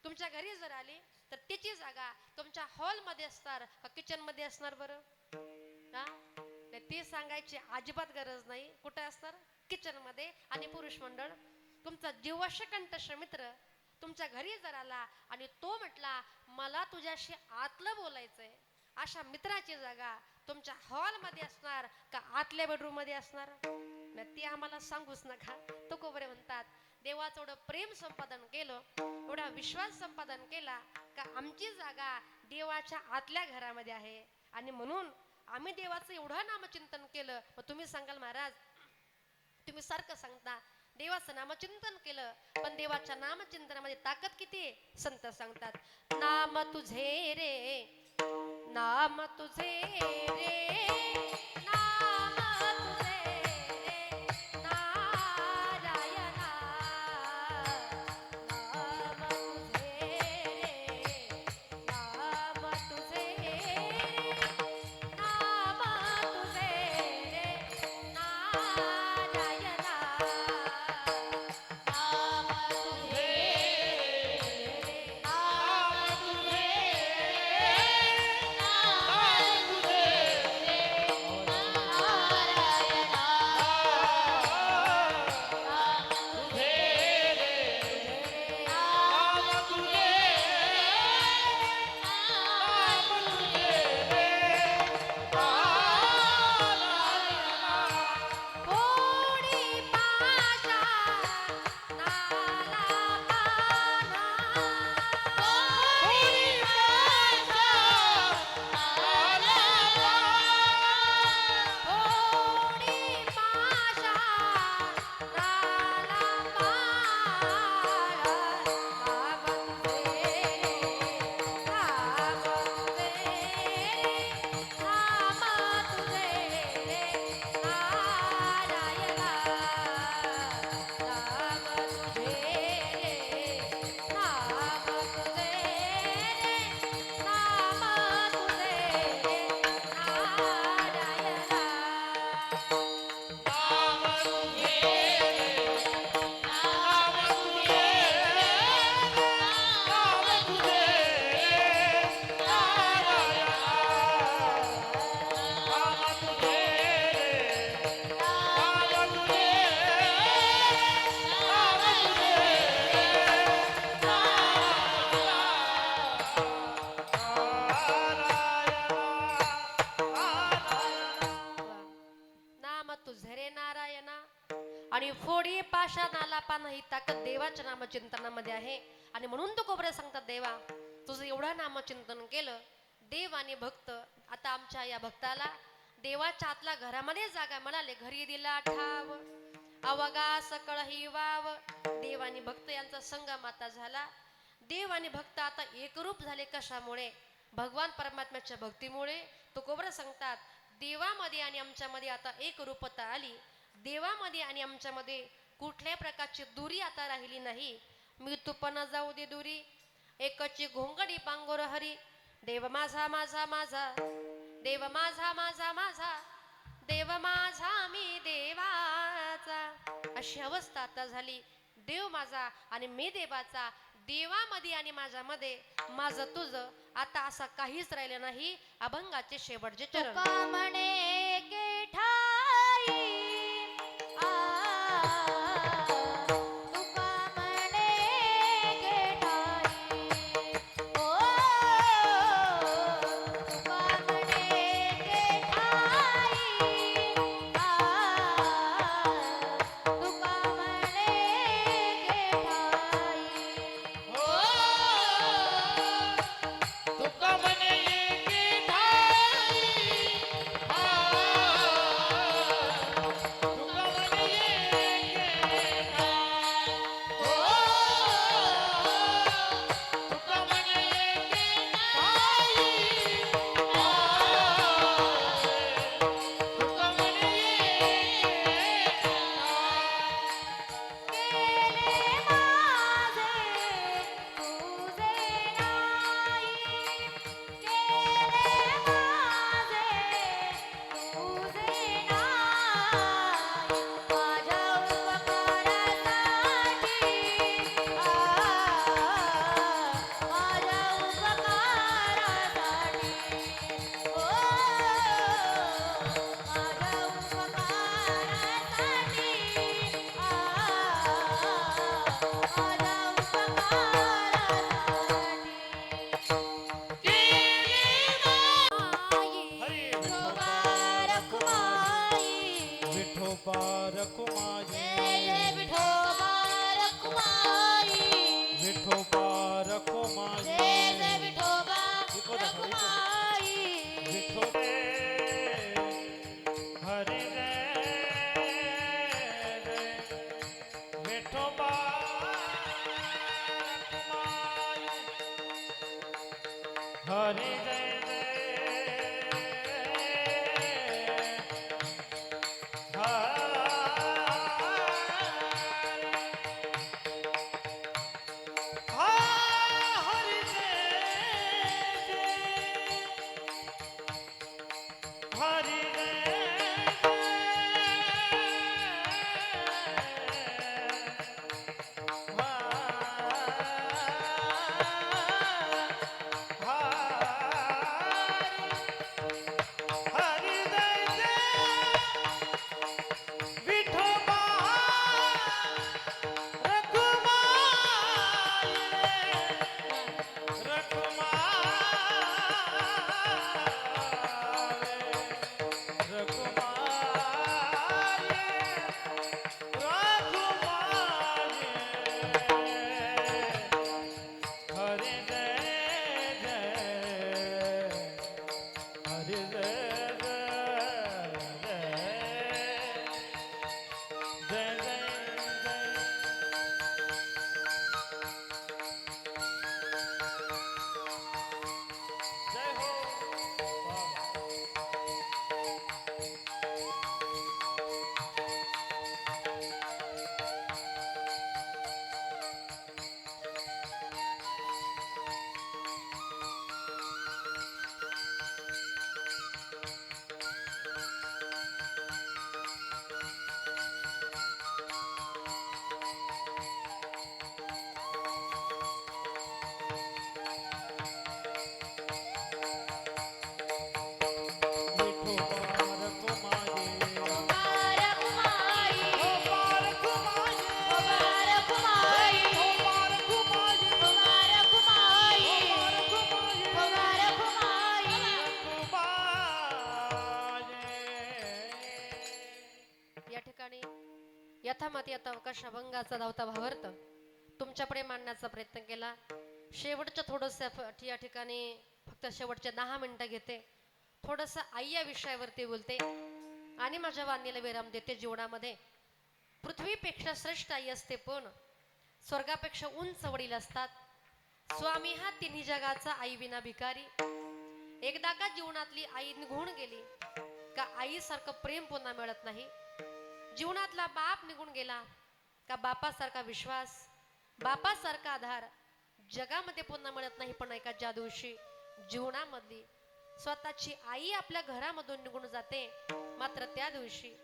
तुमच्या घरी जर आली तर तिची जागा तुमच्या हॉलमध्ये असणार का किचनमध्ये असणार? बरं हा, ती सांगायची अजिबात गरज नाही. कुठे असणार? किचनमध्ये. आणि पुरुष मंडळ, तुमचा जीवाशी कंठस्थ मित्र तुमच्या घरी जर आला आणि तो म्हटला मला तुझ्याशी आतलं बोलायचंय, अशा मित्राची जागा तुमच्या हॉलमध्ये असणार का आतल्या बेडरूम मध्ये असणार? ती आम्हाला सांगूच नका. तो कोबरे म्हणतात देवाचं एवढं प्रेम संपादन केलं, एवढा विश्वास संपादन केला का आमची जागा देवाच्या आतल्या घरामध्ये आहे. आणि म्हणून आम्ही देवाचं एवढं नामचिंतन केलं. मग तुम्ही सांगाल महाराज, तुम्ही सारखं सांगता देवाचं नामचिंतन केलं, पण देवाच्या नामचिंतनामध्ये ताकद किती आहे? संत सांगतात नाम तुझे रे, नाम तुझे रे, नाम तुझे रे नारायणा, नाम तुझे रे, नाम तुझे रे, नाम तुझे रे नारायणा, नाम तुझे रे, नाम तुझे रे, नाम तुझे आणि फोडी पाषाणाला पान ही ताकद देवाच्या नामचिंतनामध्ये आहे. आणि म्हणून तुकोबरा सांगतात, देवा तुझं एवढं नामचिंतन केलं, देव आणि भक्त. आता आमच्या या भक्ताला देवाच्या आतल्या घरामध्ये जागा म्हणाले, घरी दिला ठाव अवगा सकळ ही वाव. देव आणि भक्त यांचा संगम आता झाला. देव आणि भक्त आता एकरूप झाले. कशामुळे? भगवान परमात्म्याच्या भक्तीमुळे. तुकोबरा सांगतात, देवामध्ये आणि आमच्यामध्ये आता एक रूपता आली. देवामध्ये आणि आमच्यामध्ये कुठल्याही प्रकारची दुरी आता राहिली नाही. मी तुपण जाऊ दे दुरी, एकची घोंगडी पांगोर हरी. देव माझा माझा माझा, देव माझा माझा माझा, देव माझा मी देवाचा. अशी अवस्था आता झाली. देव माझा आणि मी देवाचा. देवामध्ये आणि माझ्यामध्ये माझं तुझं आता असं काहीच राहिलं नाही. अभंगाचे शेवटचे चरण. तुका म्हणे के ठाई तुका म्हणे के ठाई ओ तुका म्हणे के ठाई तुका म्हणे के ठाई हो तुका म्हणे की ठाई तुका म्हणे यथामती आता अवकाश अभंगाचा धावता भावार्थ तुमच्यापुढे मांडण्याचा प्रयत्न केला. शेवटच्या थोडंसं या ठिकाणी फक्त शेवटचे 10 मिनिटं घेते. थोडंसं आई या विषयावरती बोलते आणि माझ्या वाणीला विराम देते. जीवनामध्ये पृथ्वीपेक्षा श्रेष्ठ आई असते, पण स्वर्गापेक्षा उंच वडील असतात. स्वामी हा तिन्ही जगाचा आई विना भिकारी. एकदा का जीवनातली आई निघून गेली का आईसारखं प्रेम पुन्हा मिळत नाही. जीवनातला बाप निघून गेला का बापासारखा विश्वास, बापासारखा आधार जगामध्ये पुन्हा मिळत नाही. पण एका ज्या दिवशी जीवनामधली स्वतःची आई आपल्या घरामधून निघून जाते, मात्र त्या दिवशी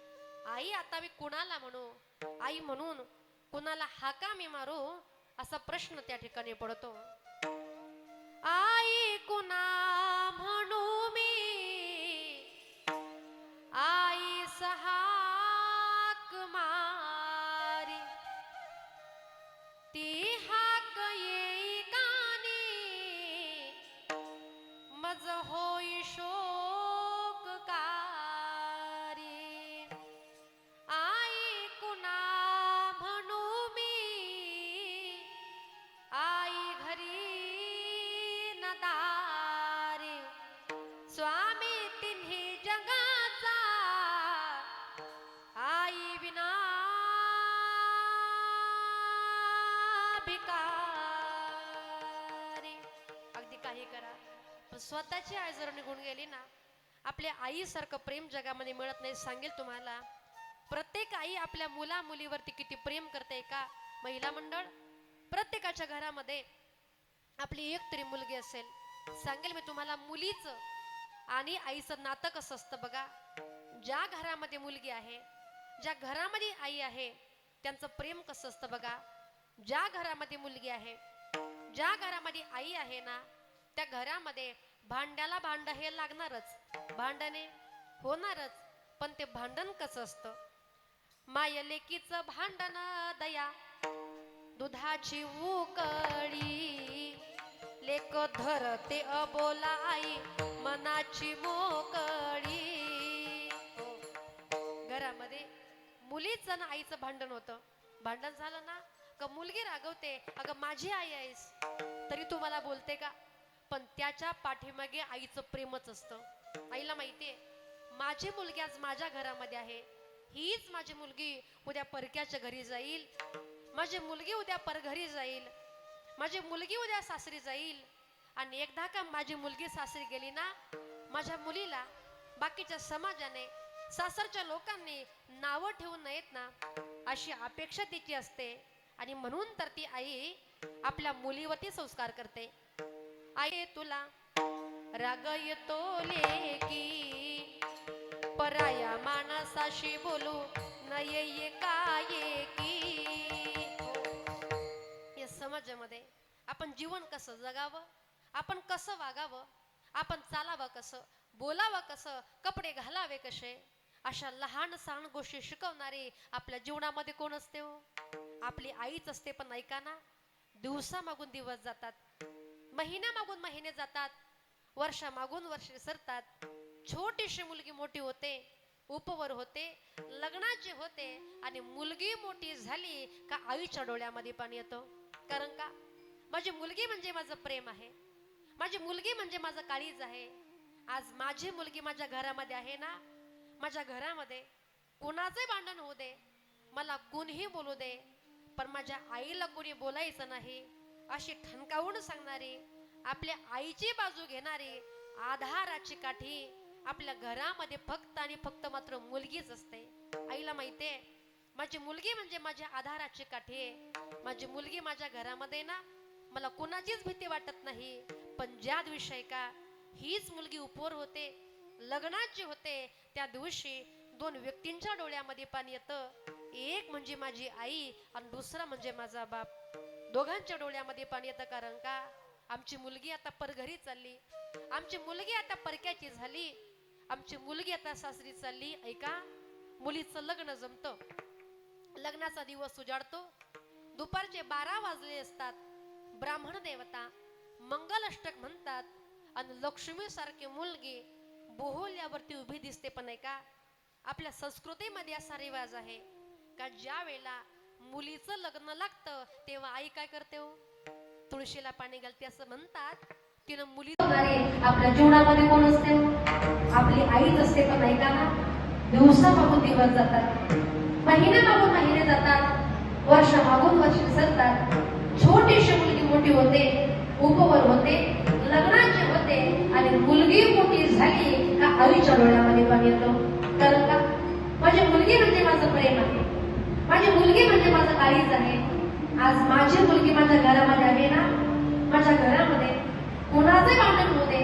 आई आता मी कुणाला म्हणू, आई म्हणून कुणाला हाका मी मारू, असा प्रश्न त्या ठिकाणी पडतो. आई कुणा म्हणू मी, आई हाक मारी, ती हाक येई कानी, मज होई शोककारी. आई कुणा म्हणू मी, आई घरी न दारी, स्वामी तिन्ही जगाचा आई विना भिकारी. अगदी काही करा, पण स्वतःची आई जर निघून गेली ना, आपल्या आईसारखं प्रेम जगामध्ये मिळत नाही. सांगेल तुम्हाला, प्रत्येक आई आपल्या मुला मुलीवरती किती प्रेम करते का. महिला मंडळ, प्रत्येकाच्या घरामध्ये आपली एक तरी मुलगी असेल. सांगेल मी तुम्हाला, मुलीचं आणि आईचं नातं कसं असतं बघा. ज्या घरामध्ये मुलगी आहे, ज्या घरामध्ये आई आहे, त्यांचं प्रेम कसं असतं बघा. ज्या घरामध्ये मुलगी आहे, ज्या घरामध्ये आई आहे ना, त्या घरामध्ये भांड्याला भांड हे लागणारच, भांडणे होणारच. पण ते भांडण कसं असतं, माय लेकीचं भांडण दया दुधाची उकळी, लेक धरते अबोला आई मनाची मोकळी. हो, घरामध्ये मुलीचं ना आईचं भांडण होतं. भांडण झालं ना का मुलगी रागवते, अगं माझी आई आहेस तरी तू मला बोलते का. पण त्याच्या पाठीमागे आईचं प्रेमच असतं. आईला माहितीये, माझी मुलगी आज माझ्या घरामध्ये आहे, हीच माझी मुलगी उद्या परक्याच्या घरी जाईल, माझी मुलगी उद्या परघरी जाईल, माझी मुलगी उद्या सासरी जाईल. आणि एकदा का माझी मुलगी सासरी गेली ना, माझ्या मुलीला बाकीच्या समाजाने, सासरच्या लोकांनी नावं ठेवू नयेत ना, अशी अपेक्षा तिची असते. आणि म्हणून तर ती आई आपल्या मुलीवरती संस्कार करते. आई तुला राग येतो लेकी, पराया माणसाशी बोलू नये काय की. या समाजामध्ये आपण जीवन कसं जगावं, आपण कसं वागावं, आपण चालावं कसं, बोलावं कसं, कपडे घालावे कसे, अशा लहान सहान गोष्टी शिकवणारी आपल्या जीवनामध्ये कोण असते हो, आपली आईच असते. पण ऐका ना, दिवसा मागून दिवस जातात, महिन्या मागून महिने जातात, वर्षा मागून वर्षे सरतात. छोटीशी मुलगी मोठी होते, उपवर होते, लग्नाची होते, आणि मुलगी मोठी झाली का आईच्या डोळ्यामध्ये पाणी येतं. कारण का, माझी मुलगी म्हणजे माझं प्रेम आहे, माझी मुलगी म्हणजे माझं काळीज आहे. आज माझी मुलगी माझ्या घरामध्ये आहे ना, माझ्या घरामध्ये कुणाचे भांडण होऊ दे, मला कोणीही बोलू दे, पण माझ्या आईला कोणी बोलायचं नाही, अशी ठणकावून सांगणारी, आपल्या आईची बाजू घेणारी, आधाराची काठी आपल्या घरामध्ये फक्त आणि फक्त मात्र मुलगीच असते. आईला माहितीये, माझी मुलगी म्हणजे माझ्या आधाराची काठी आहे. माझी मुलगी माझ्या घरामध्ये ना, मला कुणाचीच भीती वाटत नाही. पण ज्या दिवशी का हीच मुलगी उपवर होते, लग्नाची होते, त्या दिवशी दोन व्यक्तींच्या डोळ्यामध्ये पाणी येतं. एक म्हणजे माझी आई आणि दुसरा म्हणजे माझा बाप. दोघांच्या डोळ्यामध्ये पाणी येतं. कारण का, आमची मुलगी आता परघरी चालली, आमची मुलगी आता परक्याची झाली, आमची मुलगी आता सासरी चालली. ऐका, मुलीचं लग्न जमतं, लग्नाचा दिवस उजाडतो, दुपारचे 12 वाजले असतात. ब्राह्मण देवता मंगलाष्टक म्हणतात आणि लक्ष्मी सारखी मुलगी बोहल्यावरती उभी दिसते. पण ऐका, आपल्या संस्कृतीमध्ये असा रिवाज आहे का ज्या वेळेला मुलीचं लग्न लागतं तेव्हा आई काय करते हो, तुळशीला पाणी घालते असं म्हणतात. तिनं मुली आपल्या जीवनामध्ये कोण असते, आपली आईच असते. पण ऐका ना, दिवसा मागून दिवस जातात, महिने मागून महिने जातात, वर्ष मागून वर्ष सरतात. छोटीशी मुलगी मोठी होते, उपवर होते, लग्नाचे होते आणि मुलगी मोठी झाली का आईच्या डोळ्यामध्ये पाणी येतं. कारण का, माझी मुलगी म्हणजे माझं प्रेम आहे, माझी मुलगी म्हणजे माझं काळीज आहे. आज माझी मुलगी माझ्या घरामध्ये आहे ना, माझ्या घरामध्ये कोणाचे भांडण होऊ दे,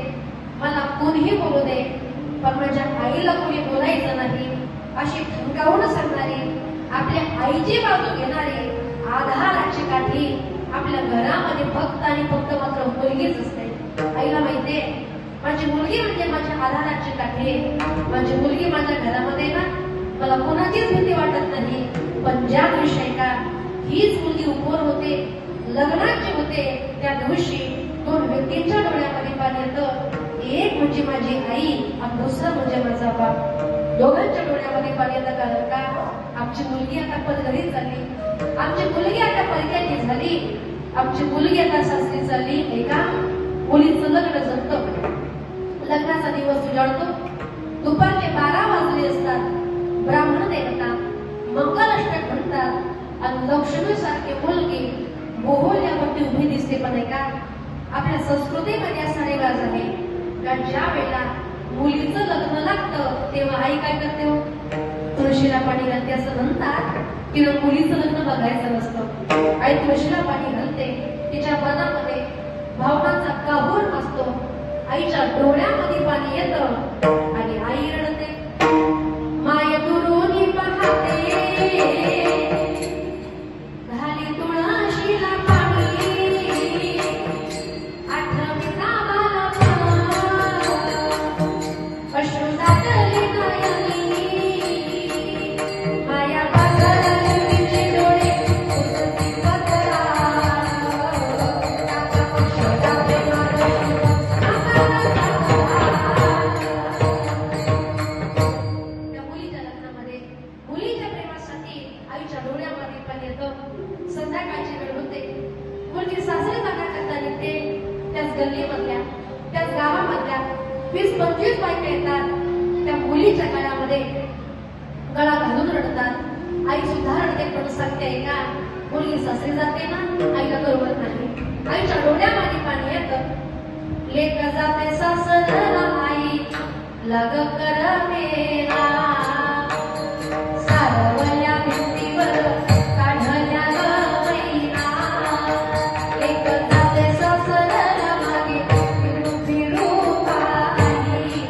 मला कोणीही बोलू दे, पण माझ्या आईला कोणी बोलायचं नाही अशी ठणकावून सांगणारी, आपल्या आईची बाजू घेणारी, आधाराची काठी आपल्या घरामध्ये फक्त आणि फक्त मात्र मुलगीच असते. आईला माहितीये माझी मुलगी म्हणजे माझ्या आधाराची काठी आहे, माझी मुलगी माझ्या घरामध्ये ना मला कोणाचीच भीती वाटत नाही. पण ज्या दिवशी का हीच मुलगी उपवर होते, लग्नाची होते, त्या दिवशी दोन व्यक्तींच्या डोळ्यामध्ये पाणी येतं. एक म्हणजे माझी आई आणि दुसरा म्हणजे माझा बाप. दोघांच्या डोळ्यामध्ये पाणी येतं. कारण का, आमची मुलगी आता परघरी चालली, आमची मुलगी आता परक्याची झाली, आमची मुलगी आता सासरी चालली. एका मुलीचं लग्न जमतं, लग्नाचा दिवस उजाडतो, दुपारचे 12 वाजले असतात. ब्राह्मण देवता मंगलाष्टक म्हणतात आणि लक्ष्मीसारखी मुलगी बोहल्यावरती उभी दिसते. पण का, आपल्या संस्कृतीमध्ये असा रिवाज आहे का ज्या वेळेला मुलीचं लग्न लागतं तेव्हा आई काय करते हो, तुळशीला पाणी घालते. असं म्हणतात की मुलीचं लग्न बघायचं नसतं, आई तुळशीला पाणी घालते. तिच्या मनामध्ये भावनांचा काहूर असतो, आईच्या डोळ्यामध्ये पाणी येतं आणि आई रडते. माय दुरोनी पाहते घाली तुळशीला पाणी, आठवणीचा अश्रू दाटले नयनी, माया पागल तिचे डोळे पुसती पत्रा, त्या मुलीच्या लग्नामध्ये मुलीच्या प्रेमासाठी आईच्या डोळ्यामध्ये पाणी येतं. संध्याकाळची वेळ होते, मुलगी सासरी जाण्याकरता निघते. त्याच गल्लीमधल्या, त्याच गावामधल्या 20-25 बायका येतात. त्या मुलीच्या गळ्यामध्ये गळा घालून रडतात. आई सुद्धा रडते, पण सांगते का, मुलगी सासरी जाते ना, आईला करवत नाही. आईच्या डोळ्यामध्ये पाणी येतं. लेक जाते सासरला आई लग करतेला, सारवल्या भिंतीवर काढल्या गैला. लेक जाते सासरला मागे फिरू फिरू पाही,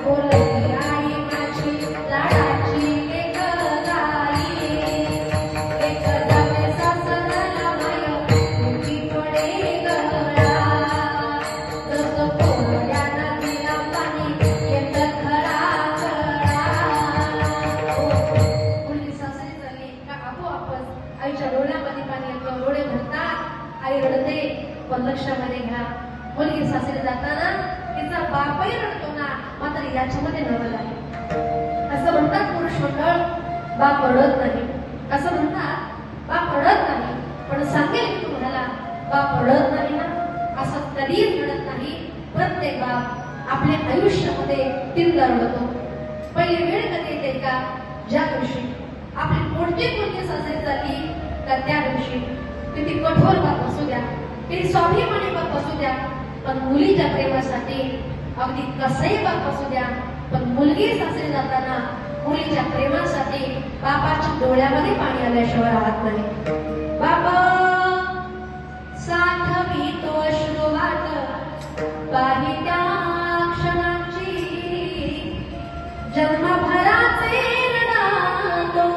बोलती आई माझी लाडाची लेक गाई. लेक जाते सासरला माय मुठी पडे गळा, जसं कोरड्या नदीला पाणी येतं खळा खळा. मुलगी सासरी चालली का आपोआपच आईच्या डोळ्यामध्ये पाणी येतं. डोळे भरतात, आई रडते. पण लक्षामध्ये घ्या, मुलगी सासरी जाताना तिचा बापही रडतो ना, मात्र याच्यामध्ये नवल आहे. असं म्हणतात पुरुष मंडळ, बाप रडत नाही. असं म्हणतात बाप रडत नाही, पण सांगेल मी तुम्हाला, बाप रडत नाही ना, असं कधीच घडत नाही. प्रत्येक बाप आपल्या आयुष्यामध्ये तीनदा रडतो. पहिली वेळ कधी येते का, ज्या दिवशी आपली पुढची मुलगी सासरी झाली तर त्या दिवशी किती कठोर बाप असू द्या, किती स्वाभिमानी बाप असू द्या, पण मुलीच्या प्रेमासाठी अगदी कसंही बाप असू द्या, पण मुलगी सासरी जाताना मुलीच्या प्रेमासाठी बापाच्या डोळ्यामध्ये पाणी आल्याशिवाय राहत नाही. बाबा साठवी तो अश्रुवाट पाही त्या क्षणाची, जन्मभराचे रडातो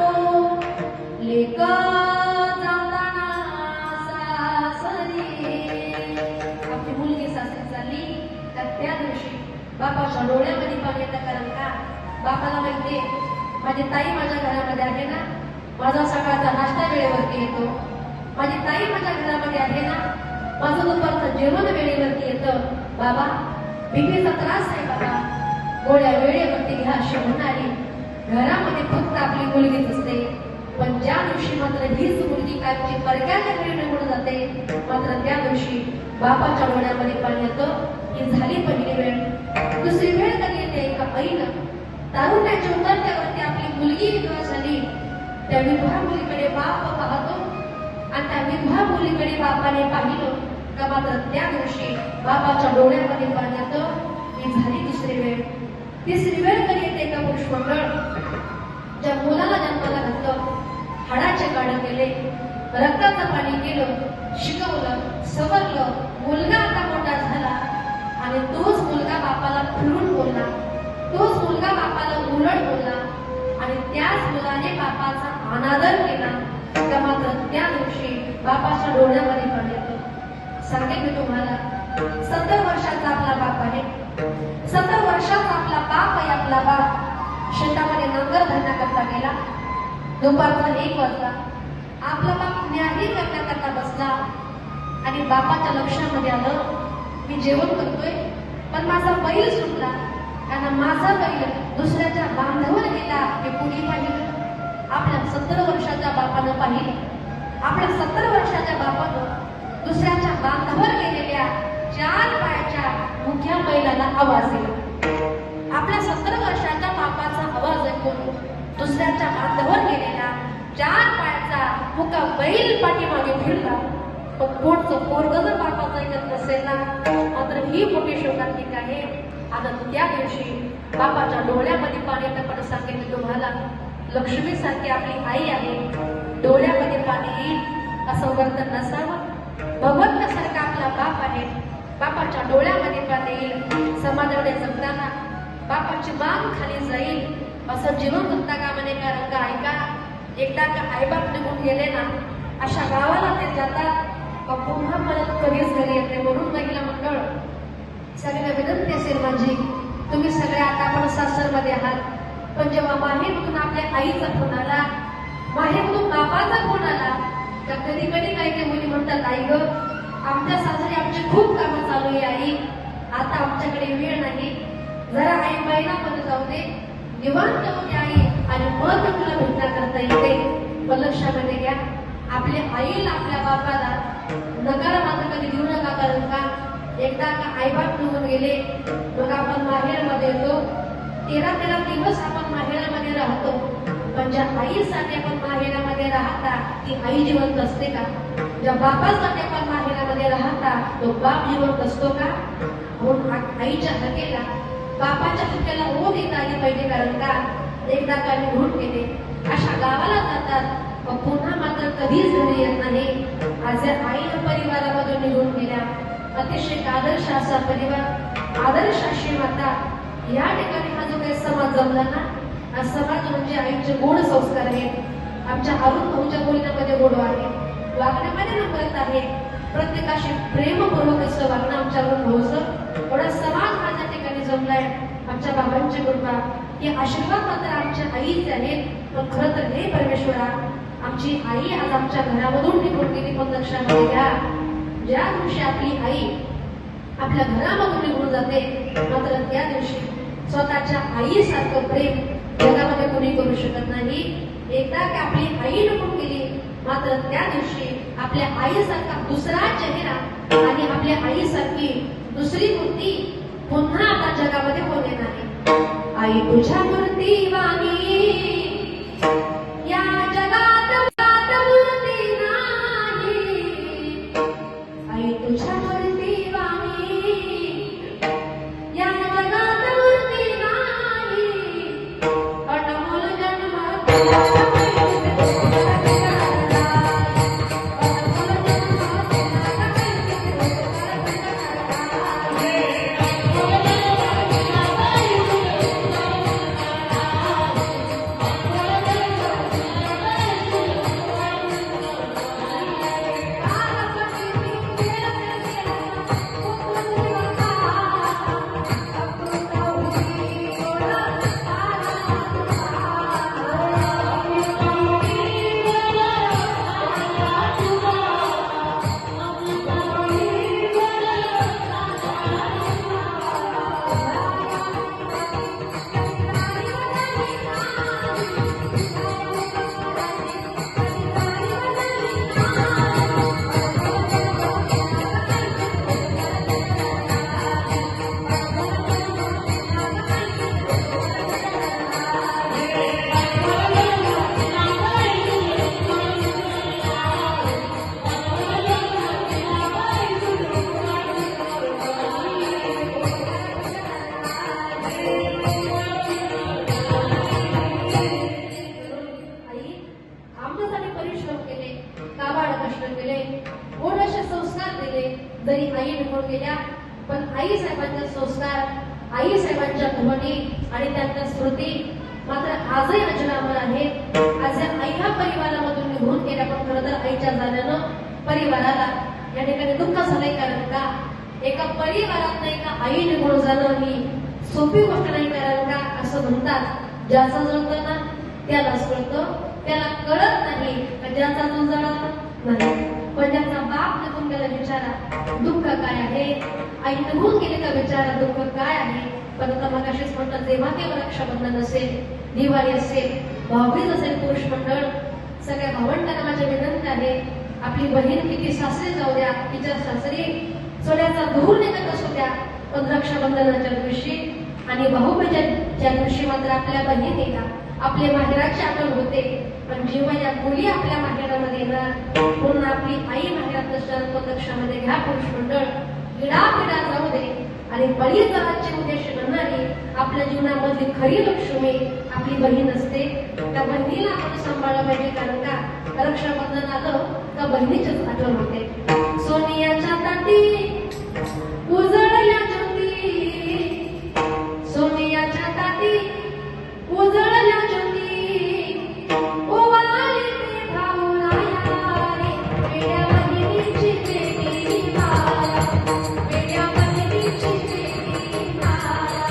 लेक जाताना सासरी. आपली मुलगी सासरी चालली तर त्या दिवशी बापाच्या डोळ्यामध्ये पाणी येतं. कारण का, बापाला माहितीये माझी ताई माझ्या घरामध्ये आहे ना, माझा सकाळचा नाश्ता वेळेवरती येतो, माझी ताई माझ्या घरामध्ये आहे ना, माझं दुपारचं जेवण वेळेवरती येतं. बाबा बीपीचा त्रास आहे बाबा, गोळ्या वेळेवरती घ्या अशी म्हणणारी घरामध्ये फक्त आपली मुलगीच असते. पण ज्या दिवशी मात्र हीच मुलगी कालची परक्याच्या घरी निघून जाते, मात्र त्या दिवशी बापाच्या डोळ्यामध्ये पाणी येतं. ही झाली पहिली वेळ. दुसरी वेळ कधी येते? एका आईनं तारुण्याच्या उतरत्यावरती आपली मुलगी विधवा झाली. त्या विधवा मुलीकडे बाप पाहतो आणि त्या विधवा मुलीकडे बापाने पाहिलं का मात्र त्या दिवशी बापाच्या डोळ्यामध्ये पाणी येतं. ही झाली दुसरी वेळ. तिसरी वेळ कधी येते? का पुरुष मंडळ ज्या मुलाला जन्माला घातलं, हाडाचे काढ केले, रक्ताचं पाणी केलं, शिकवलं, सवरलं, मुलगा आता मोठा झाला आणि तोच मुलगा बापाला फिरून बोलला, तोच मुलगा बापाला उलट बोलला आणि त्याच मुलाने बापाचा अनादर केला का मात्र त्या दिवशी बापाच्या डोळ्यामध्ये पाणी येतं. सांगते मी तुम्हाला, 70 वर्षाचा आपला बाप आहे, 70 वर्षाचा आपला बाप आहे. आपला बाप शेतामध्ये नांगर धरण्याकरता गेला. दुपारचा 1 वाजता आपला बाप न्याही करण्याकरता बसला आणि बापाच्या लक्षामध्ये आलं, मी जेवण करतोय पण माझा बैल सुटला. कारण माझा बैल दुसऱ्याच्या बांधावर गेला हे कुणी पाहिलं? आपल्या 70 वर्षाच्या बापानं पाहिलं. आपल्या 70 वर्षाच्या बापानं दुसऱ्याच्या बांधावर गेलेल्या 4 पायाच्या मुख्या बैलाला आवाज दिला. आपल्या 70 वर्षाच्या बापाचा आवाज ऐकून दुसऱ्याच्या बांधावर गेलेला 4 पायाचा मुका बैल पाठीमागे फिरला. पण पोटचं पोरग जर बापाचं ऐकत नसेल ना, मात्र ही मोठी शोकांतिक आहे. आता त्या दिवशी बापाच्या डोळ्यामध्ये पाणी येतं. पण सांगितलं तुम्हाला, लक्ष्मी सारखी आपली आई आहे, डोळ्यामध्ये पाणी येईल असं वर्तन नसावं. भगवंतासारखा आपला बाप आहे, बापाच्या डोळ्यामध्ये पाणी येईल. समाजामध्ये जगताना बापाची मान खाली जाईल असं जीवन जगता का म्हणे. कारण का ऐका, एकदा का आईबाप निघून गेले ना, अशा गावाला ते जातात पुन्हा परत कधीच घरी येते. म्हणून महिला मंडळ सगळ्यांना विनंती असेल माझी, तुम्ही सगळे आता आपण सासरमध्ये आहात, पण जेव्हा माहेरमधून आपल्या आईचा फोन आला, माहेरमधून बापाचा फोन आला, तर कधी कधी काही मुली म्हणतात, आई ग आमच्या सासरी आमची खूप कामं चालू आहे आई, आता आमच्याकडे वेळ नाही, जरा आई महिनामध्ये जाऊ दे, निवांत होते आई आणि मग तुला भेटणं करता येते. पण लक्षामध्ये घ्या, आपल्या आईला आपल्या बापाला नकार मात्र कधी देऊ नका. कारण का एकदा का आईबाप निघून गेले मग आपण माहेरमध्ये येतो, 13 दिवस आपण माहेरामध्ये राहतो. पण ज्या आईसाठी आपण माहेरामध्ये राहता ती आई जिवंत असते का? ज्या बापासाठी आपण माहेरामध्ये राहता तो बाप जिवंत असतो का? म्हणून आईच्या हकेला बापाच्या हक्याला ओढ येता आली पाहिजे. कारण का एकदा का निघून गेले, अशा गावाला जातात पुन्हा मात्र कधीच घरी येत नाही. आज या आईच्या परिवारामधून निघून गेल्या, अतिशय आदर्श असा परिवार, आदर्श अशी माता. या ठिकाणी हा जो काही समाज जमला ना, हा समाज म्हणजे आईचे गोड संस्कार आहेत. आमच्या अरुण भाऊच्या बोलण्यामध्ये गोड आहे, वागण्यामध्ये नम्रत आहे, प्रत्येकाशी प्रेमपूर्वक असं वागणं आमच्या अरुण भाऊचं. एवढा समाज हा त्या ठिकाणी जमलाय. आमच्या बाबांची कृपा, हे आशीर्वाद मात्र आमच्या आईचे आहेत. पण खरं तर हे परमेश्वरा, आमची आई आज आमच्या घरामधून निघून गेली. पण लक्षामध्ये घ्या, ज्या दिवशी आपली आई आपल्या घरामधून निघून जाते, मात्र त्या दिवशी स्वतःच्या आईसारखं प्रेम जगामध्ये कोणी करू शकत नाही. एकदा की आपली आई निघून गेली, मात्र त्या दिवशी आपल्या आईसारखा दुसरा चेहरा आणि आपल्या आईसारखी दुसरी मूर्ती पुन्हा आता जगामध्ये होणे नाही. आई तुझ्या मूर्ती वाणी या जगात मूर्ती नाही, आई तुझ्या मूर्ती वाणी या जगात मूर्ती नाही. अनमोल जन्म आई साहेबांच्या आठवणी आणि त्यांच्या स्मृती मात्र आजही अजरामर आहेत. आज या आई ह्या परिवारामधून निघून गेल्या, पण खरं तर आईच्या जाण्यानं परिवाराला या ठिकाणी दुःख झालंय. कारण का एका परिवारात एका आई निघून जाणं ही सोपी गोष्ट नाही. कारण का असं म्हणतात, ज्याचं जळतं ना त्यालाच कळतं, त्याला कळत नाही का ज्याचा जो जळत नाही. पण ज्याचा बाप निघून गेला विचारा दुःख काय आहे, आई निघून गेले का विचारा दुःख काय आहे. पण आता मग अशीच म्हणतात, जेव्हा केव्हा रक्षाबंधन असेल, दिवाळी असेल, भाऊबीज असेल, पुरुष मंडळ, सगळ्या भावंडांना माझी विनंती आहे, आपली बहीण किती सासरी जाऊ द्या, तिच्या सासरी सोन्याचा धूर निघत असू द्या, पण रक्षाबंधनाच्या दिवशी आणि भाऊबीजेच्या दिवशी मात्र आपल्या बहिणीला आपल्या माहेराची आठवण होते. पण जेव्हा या मुली आपल्या माहेरामध्ये येणार, पुन्हा आपली आई माहेरात नसणार, पण लक्षामध्ये घ्या पुरुष मंडळ, पिढा जाऊ दे आणि बळीराजाची उद्देश म्हणणारी आपल्या जीवनामधली खरी लक्ष्मी आपली बहीण असते. त्या बहिणीला आपण सांभाळलं पाहिजे. कारण का रक्षाबंधन आलं का बहिणीचीच आठवण होते. सोनियाच्या ताटी उजळल्या ज्योती, सोनियाच्या ताटी उजळल्या ज्योती, ओवाळी ते भाऊराया रे, वेड्या बहिणीची वेगळी माया, वेड्या बहिणीची वेगळी माया.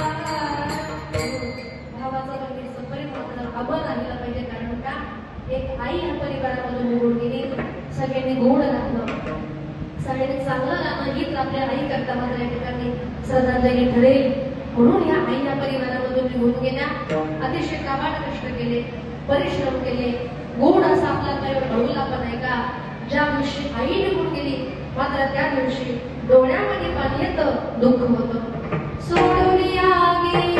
भावाचं बहिणीचं प्रेम मात्र अमर राहिलं पाहिजे. कारण का एक आई या परिवारामधून निघून गेली, सगळ्यांनी गोड राहणं, सगळ्यांनी चांगलं राहणं हीच आपल्या आई करता मात्र या ठिकाणी श्रद्धांजली ठरेल. म्हणून या आई या परिवारामधून निघून गेल्या, अतिशय काबाड कष्ट केले, परिश्रम केले, गोड असा आपला प्रयोग ढवला. पण आहे का ज्या दिवशी आई निघून गेली मात्र त्या दिवशी डोळ्यामध्ये पाणी येतं, दुःख होतं. सोडूया गेली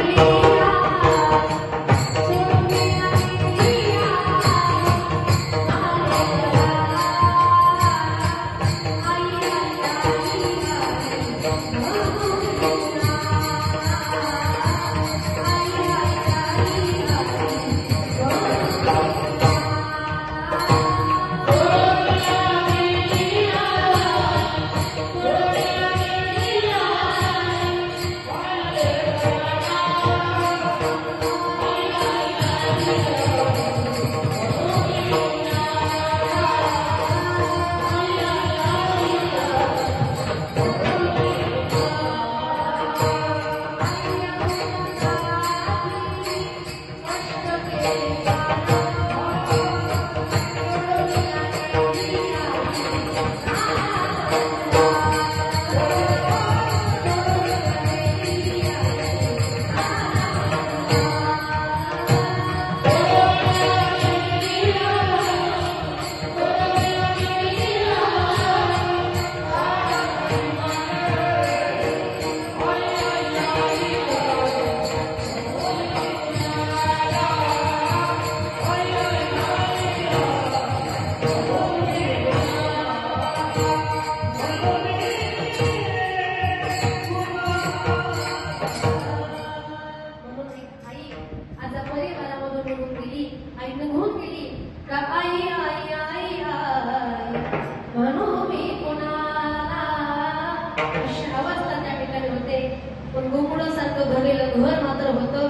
घर मात्र होतं.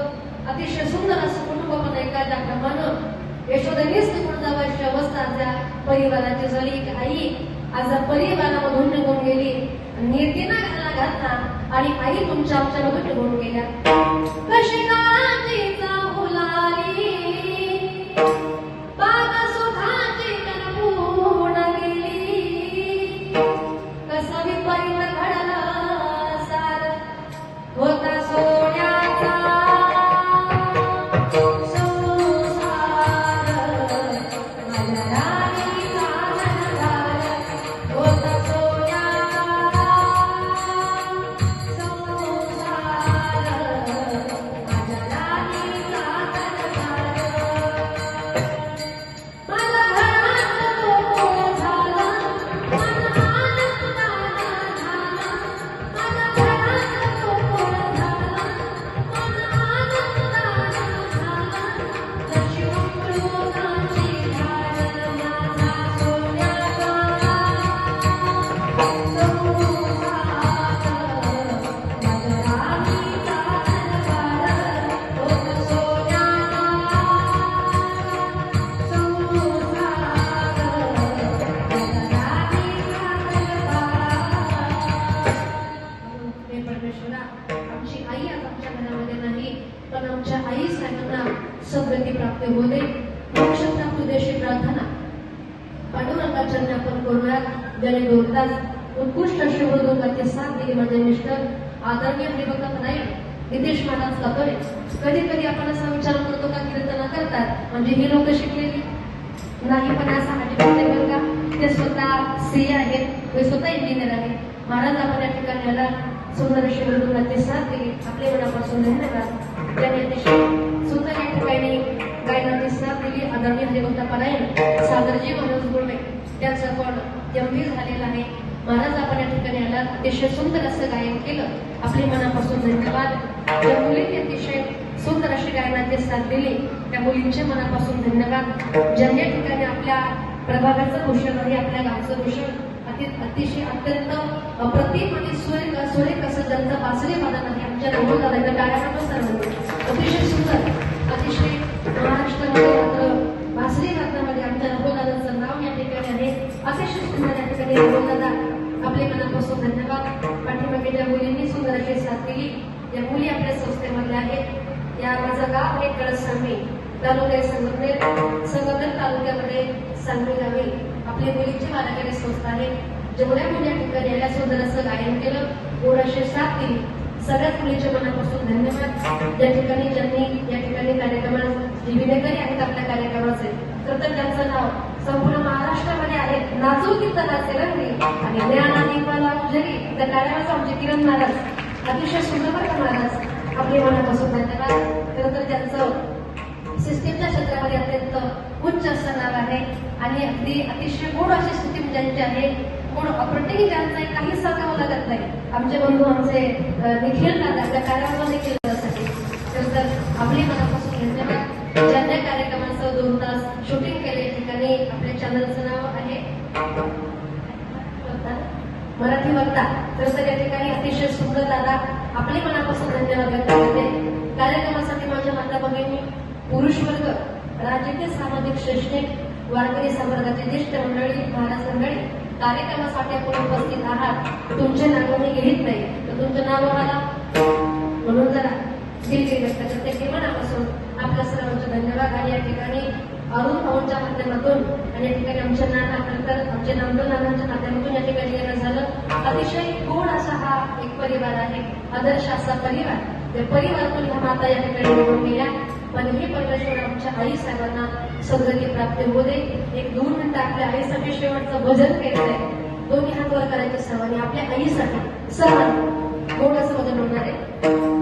अतिशय सुंदर असं कुटुंब पण एका ज्याप्रमाणे यशोदेनेच निघून जावायची अवस्था त्या परिवाराची झाली. की आई आज परिवारामधून निघून गेली, निर्तीना घाला घातला आणि आई तुमच्या आमच्यामधून निघून गेल्या. कशी काळजीचा फुलाली बाग सुखाची करपून गेली, कसा विपरीत घडला सार होता सोन्याचा संसार, माझ्या राणीचा नंदार होता सोन्याचा संसार. पण आमच्या आई साहेबांना सद्गती प्राप्त होऊ दे. मोक्ष प्राप्ती देशी प्रार्थना पांडुरंगाचरणी आपण करूया. ज्याने 2 तास उत्कृष्ट अशी मृदुंगाची साथ दिली माझे मिस्टर आदरणीय हरिभक्त नाही नितेश महाराज कातोरे. कधी कधी आपण असा विचार करतो का कीर्तना करतात म्हणजे ही लोक शिकलेली नाही, पण असा अजिबात का ते स्वतः सीए आहेत, ते स्वतः इंजिनियर आहेत. महाराज आपण या ठिकाणी आला सुंदर अशी मृदुंगाची साथ दिली. आपले मनापासून धन्यवाद. त्यांनी अतिशय सुंदर या ठिकाणी गायनाची साथ दिली. आदरणीय हरिभक्त परायण सागरजी मनोज गुळवे त्यांचं पण गंभीर झालेलं आहे. महाराज आपण या ठिकाणी आला अतिशय सुंदर असं गायन केलं. आपले मनापासून धन्यवाद. ज्या मुलींनी अतिशय सुंदर अशी गायनाची साथ दिली त्या मुलींचे मनापासून धन्यवाद. ज्यांनी या ठिकाणी आपल्या प्रभागाचं भूषण आहे, आपल्या गावचं भूषण अतिशय अत्यंत अप्रतिम आणि सुरेख असं ज्यांचं बासरी वादन आहे आमच्या नवोद दादा टाळ्या सर्वांनी अतिशय सुंदर अतिशय महाराष्ट्रामध्ये मात्र बासरी वादनामध्ये आमच्या नवोद दादांचं नाव या ठिकाणी आहे. अतिशय सुंदर या ठिकाणी नवोद दादा आपले मनापासून धन्यवाद. पाठीमागे ज्या मुलींनी सुंदर अशी साथ दिली या मुली आपल्या संस्थेमधल्या आहेत. या माझं गाव आहे कळसांगवी तालुक्यात संगमेर तालुक्यामध्ये सांगवी गावी आपली मुलींची बालकेली संस्था आहे. जेवढ्या मुली या ठिकाणी याला सुंदर असं गायन केलं, गोड अशी साथ दिली, सगळ्याच मुलींच्या मनापासून धन्यवाद. या ठिकाणी ज्यांनी या ठिकाणी कार्यक्रमात विनेकरी आहेत आपल्या कार्यक्रमाचे तर त्यांचं नाव संपूर्ण महाराष्ट्रामध्ये आहे. नाचू की नाचेल आणि ज्ञानाने मला जरी त्या कार्याचं आमचे किरण महाराज अतिशय सुंदर महाराज आपले मनापासून धन्यवाद. खरं तर त्यांचं सिस्टीमच्या क्षेत्रामध्ये अत्यंत उच्च असं नाव आहे आणि अगदी अतिशय गोड अशी सिस्टीम ज्यांची आहे. गोड अप्रतिम ज्यांचं काही सांगावं लागत नाही. आमचे बंधू आमचे निखिल दादा त्या कार्यावर देखील त्यासाठी तर आपली मनापासून धन्यवाद. ज्यांच्या कार्यक्रमाचं 2 तास शूटिंग केले या ठिकाणी आपल्या चॅनलचं नाव आहे मराठी वक्ता तर या ठिकाणी अतिशय सुंदर दादा आपले मनापासून धन्यवाद व्यक्त करते. कार्यक्रमासाठी माझ्या माता भगिनी पुरुष वर्ग राजकीय सामाजिक शैक्षणिक वारकरी संवर्गाचे ज्येष्ठ मंडळी महाराज मंडळी कार्यक्रमासाठी आपण उपस्थित आहात. तुमचे नाव मी घेत नाही तर तुमचं नाव मला म्हणून जरा दिलगिरी व्यक्त करते की मनापासून आपल्या सर्वांचे धन्यवाद. आणि या ठिकाणी अरुण भाऊंच्या माध्यमातून आणि या ठिकाणी आमच्या नाना नंतर आमच्या नामदेव नानांच्या माध्यमातून या ठिकाणी येणं झालं. अतिशय गोड असा हा एक परिवार आहे, आदर्श असा परिवार. त्या परिवारातून ह्या माता या ठिकाणी निवडून गेल्या. पण हे परमेश्वर आमच्या आई साहेबांना सद्गती प्राप्त होऊ दे. एक 2 मिनिटं आपल्या आईसाठी शेवटचं भजन केलंय. दोन्ही हात वर करायचे सर्वांनी आपल्या आईसाठी सर्वांनी गोड असं भजन होणार आहे.